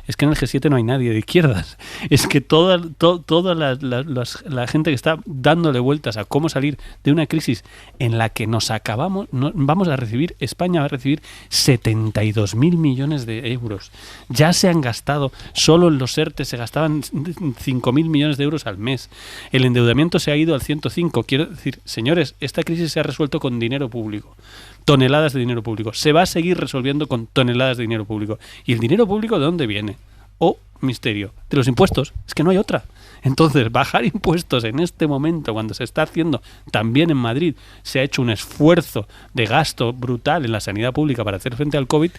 en el G7 no hay nadie de izquierdas, es que toda la gente que está dándole vueltas a cómo salir de una crisis en la que vamos a recibir, España va a recibir 72.000 millones de euros, ya se han gastado, solo en los ERTE se gastaban 5.000 millones de euros al mes. El endeudamiento se ha ido al 105. Quiero decir, señores, esta crisis se ha resuelto con dinero público. Toneladas de dinero público. Se va a seguir resolviendo con toneladas de dinero público. ¿Y el dinero público de dónde viene? Oh, misterio. De los impuestos. Es que no hay otra. Entonces, bajar impuestos en este momento, cuando se está haciendo, también en Madrid, se ha hecho un esfuerzo de gasto brutal en la sanidad pública para hacer frente al COVID,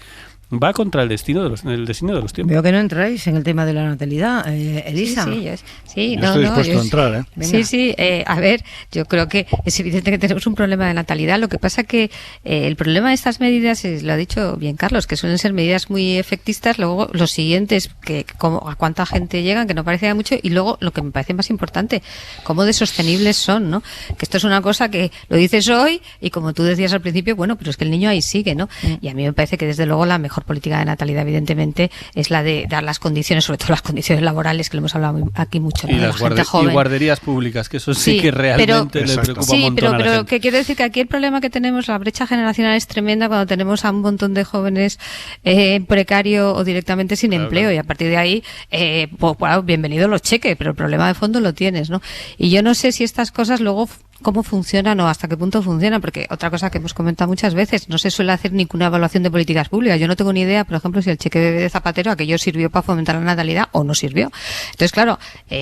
va contra el destino de los tiempos. Veo que no entráis en el tema de la natalidad, Elisa. Sí, estoy dispuesto a entrar, ¿eh? Sí, a ver, yo creo que es evidente que tenemos un problema de natalidad. Lo que pasa que el problema de estas medidas, lo ha dicho bien Carlos, que suelen ser medidas muy efectistas. Luego, los siguientes, que a cuánta gente llegan, que no parece mucho, y luego, lo que me parece más importante, cómo de sostenibles son, ¿no? Que esto es una cosa que lo dices hoy, y como tú decías al principio, bueno, pero es que el niño ahí sigue, ¿no? Y a mí me parece que desde luego la mejor política de natalidad, evidentemente, es la de dar las condiciones, sobre todo las condiciones laborales, que lo hemos hablado aquí mucho, ¿no? Y las guarderías públicas, que eso sí que realmente le preocupa un montón a la gente. Pero que quiero decir que aquí el problema que tenemos, la brecha generacional es tremenda cuando tenemos a un montón de jóvenes precario o directamente sin empleo, y a partir de ahí, pues bueno, bienvenidos los cheques, pero el problema de fondo lo tienes, ¿no? Y yo no sé si estas cosas luego cómo funcionan o hasta qué punto funcionan, porque otra cosa que hemos comentado muchas veces, no se suele hacer ninguna evaluación de políticas públicas. Yo no tengo ni idea, por ejemplo, si el cheque bebé de Zapatero aquello sirvió para fomentar la natalidad o no sirvió. Entonces, claro,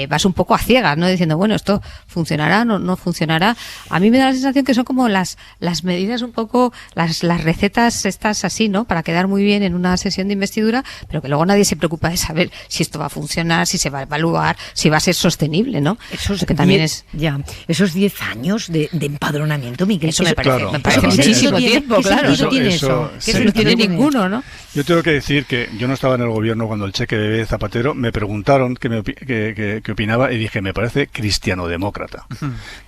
vas un poco a ciegas, ¿no? Diciendo, bueno, esto funcionará, no funcionará. A mí me da la sensación que son como las medidas un poco, las recetas estas así, ¿no? Para quedar muy bien en una sesión de investidura, pero que luego nadie se preocupa de saber si esto va a funcionar, si se va a evaluar, si va a ser sostenible, ¿no? Esos 10 años de empadronamiento, Miguel. Eso me parece muchísimo tiempo, claro. ¿Qué sentido tiene eso? Que no tiene ninguno, ¿no? Yo tengo que decir que yo no estaba en el gobierno cuando el cheque bebé de Zapatero. Me preguntaron qué opinaba y dije, me parece cristianodemócrata,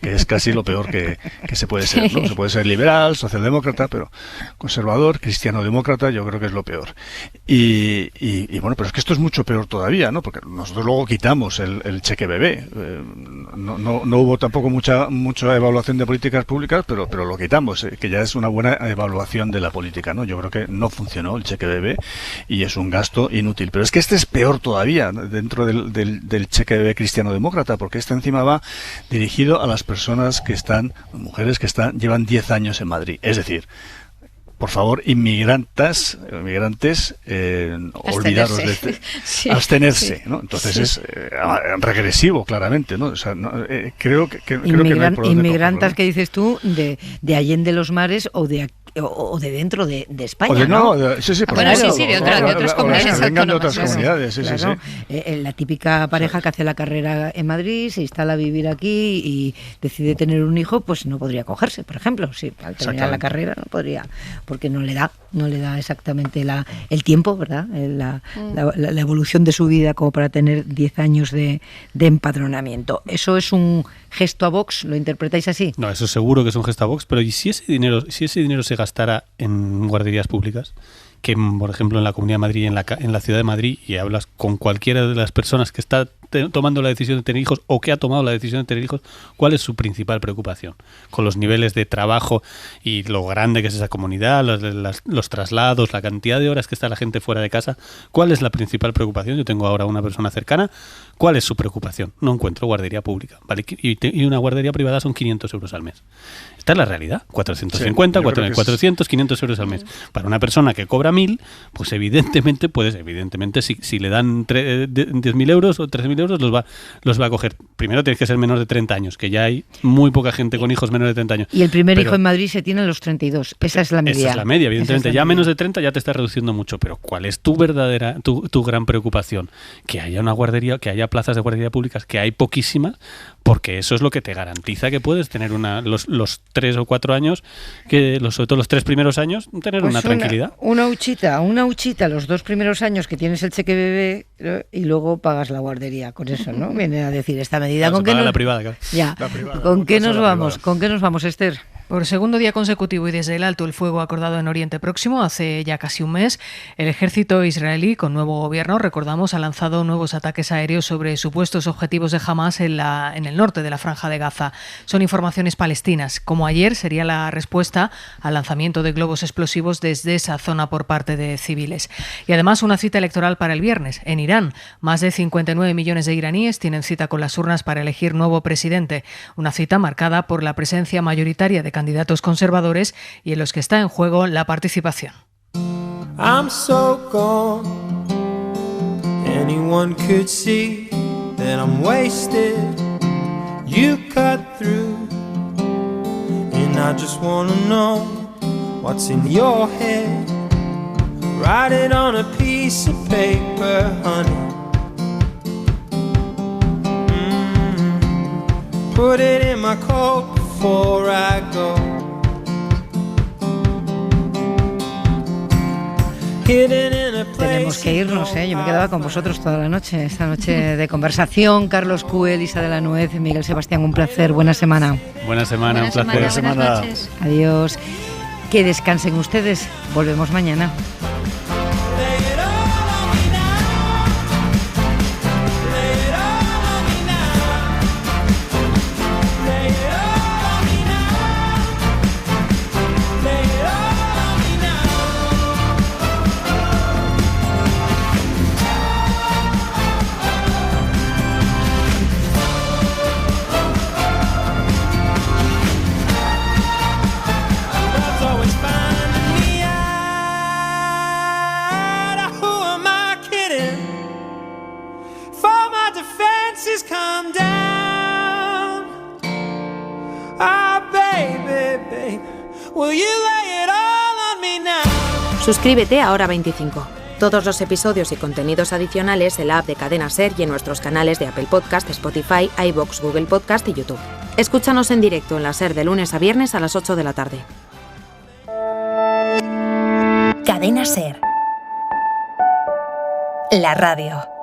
que es casi lo peor que se puede ser, ¿no? Se puede ser liberal, socialdemócrata, pero conservador, cristianodemócrata, yo creo que es lo peor. Y bueno, pero es que esto es mucho peor todavía, ¿no? Porque nosotros luego quitamos el cheque bebé. No hubo tampoco mucha evaluación de políticas públicas, pero lo quitamos, que ya es una buena evaluación de la política, ¿no? Yo creo que no funcionó el cheque bebé y es un gasto inútil. Pero es que este es peor todavía dentro del cheque bebé cristiano-demócrata, porque este encima va dirigido a las personas mujeres que llevan 10 años en Madrid. Es decir, por favor, inmigrantes, olvidaros de abstenerse, ¿no? Entonces es regresivo, claramente, ¿no? O sea, creo que no hay por dónde inmigrantes que dices tú de Allende los Mares o de dentro de España, ¿no? De otras comunidades. Vengan de otras comunidades, claro. La típica pareja que hace la carrera en Madrid, se instala a vivir aquí y decide tener un hijo, pues no podría acogerse, por ejemplo. Sí, al terminar la carrera no podría, porque no le da exactamente el tiempo, ¿verdad? La evolución de su vida como para tener 10 años de empadronamiento. ¿Eso es un gesto a Vox? ¿Lo interpretáis así? No, eso seguro que es un gesto a Vox, pero ¿y si ese dinero se gastara en guarderías públicas? Que, por ejemplo, en la Comunidad de Madrid, en la ciudad de Madrid, y hablas con cualquiera de las personas que está tomando la decisión de tener hijos o que ha tomado la decisión de tener hijos, ¿cuál es su principal preocupación? Con los niveles de trabajo y lo grande que es esa comunidad, los traslados, la cantidad de horas que está la gente fuera de casa, ¿cuál es la principal preocupación? Yo tengo ahora una persona cercana, ¿cuál es su preocupación? No encuentro guardería pública, ¿vale? Y una guardería privada son 500 euros al mes. Esta es la realidad, 450, 400, 500 euros al mes. Para una persona que cobra 1.000, pues evidentemente si le dan 10.000 euros o 13.000 euros los va a coger. Primero tienes que ser menor de 30 años, que ya hay muy poca gente con hijos menores de 30 años. Y el primer hijo en Madrid se tiene a los 32, esa es la media. Esa es la media, evidentemente. Ya menos de 30 ya te está reduciendo mucho, pero ¿cuál es tu verdadera, tu gran preocupación? Que haya una guardería, que haya plazas de guardería públicas, que hay poquísimas, porque eso es lo que te garantiza que puedes tener los 3 o 4 años, sobre todo los 3 primeros años, tener pues una tranquilidad. Una huchita los 2 primeros años que tienes el cheque bebé y luego pagas la guardería. Con eso, ¿no? Viene a decir esta medida. ¿Con qué la privada, claro. Ya. La privada, ¿Con qué nos vamos? ¿Con qué nos vamos, Esther? Por segundo día consecutivo y desde el alto el fuego acordado en Oriente Próximo hace ya casi un mes, el ejército israelí, con nuevo gobierno, recordamos, ha lanzado nuevos ataques aéreos sobre supuestos objetivos de Hamás en el norte de la Franja de Gaza. Son informaciones palestinas. Como ayer, sería la respuesta al lanzamiento de globos explosivos desde esa zona por parte de civiles. Y además una cita electoral para el viernes. En Irán, más de 59 millones de iraníes tienen cita con las urnas para elegir nuevo presidente. Una cita marcada por la presencia mayoritaria de candidatos conservadores y en los que está en juego la participación. I'm so gone. Anyone could see that I'm wasted. You cut through, and I just wanna know what's in your head. Write it on a piece of paper, honey. Put it in my coat before I go. Tenemos que irnos, yo me quedaba con vosotros toda la noche, esta noche de conversación. Carlos Cue, Elisa de la Nuez, Miguel Sebastián, un placer, buena semana. Buena semana, un placer. Buenas noches. Adiós. Que descansen ustedes, volvemos mañana. Suscríbete a Hora 25. Todos los episodios y contenidos adicionales en la app de Cadena SER y en nuestros canales de Apple Podcast, Spotify, iVoox, Google Podcast y YouTube. Escúchanos en directo en la SER de lunes a viernes a las 8 de la tarde. Cadena SER. La radio.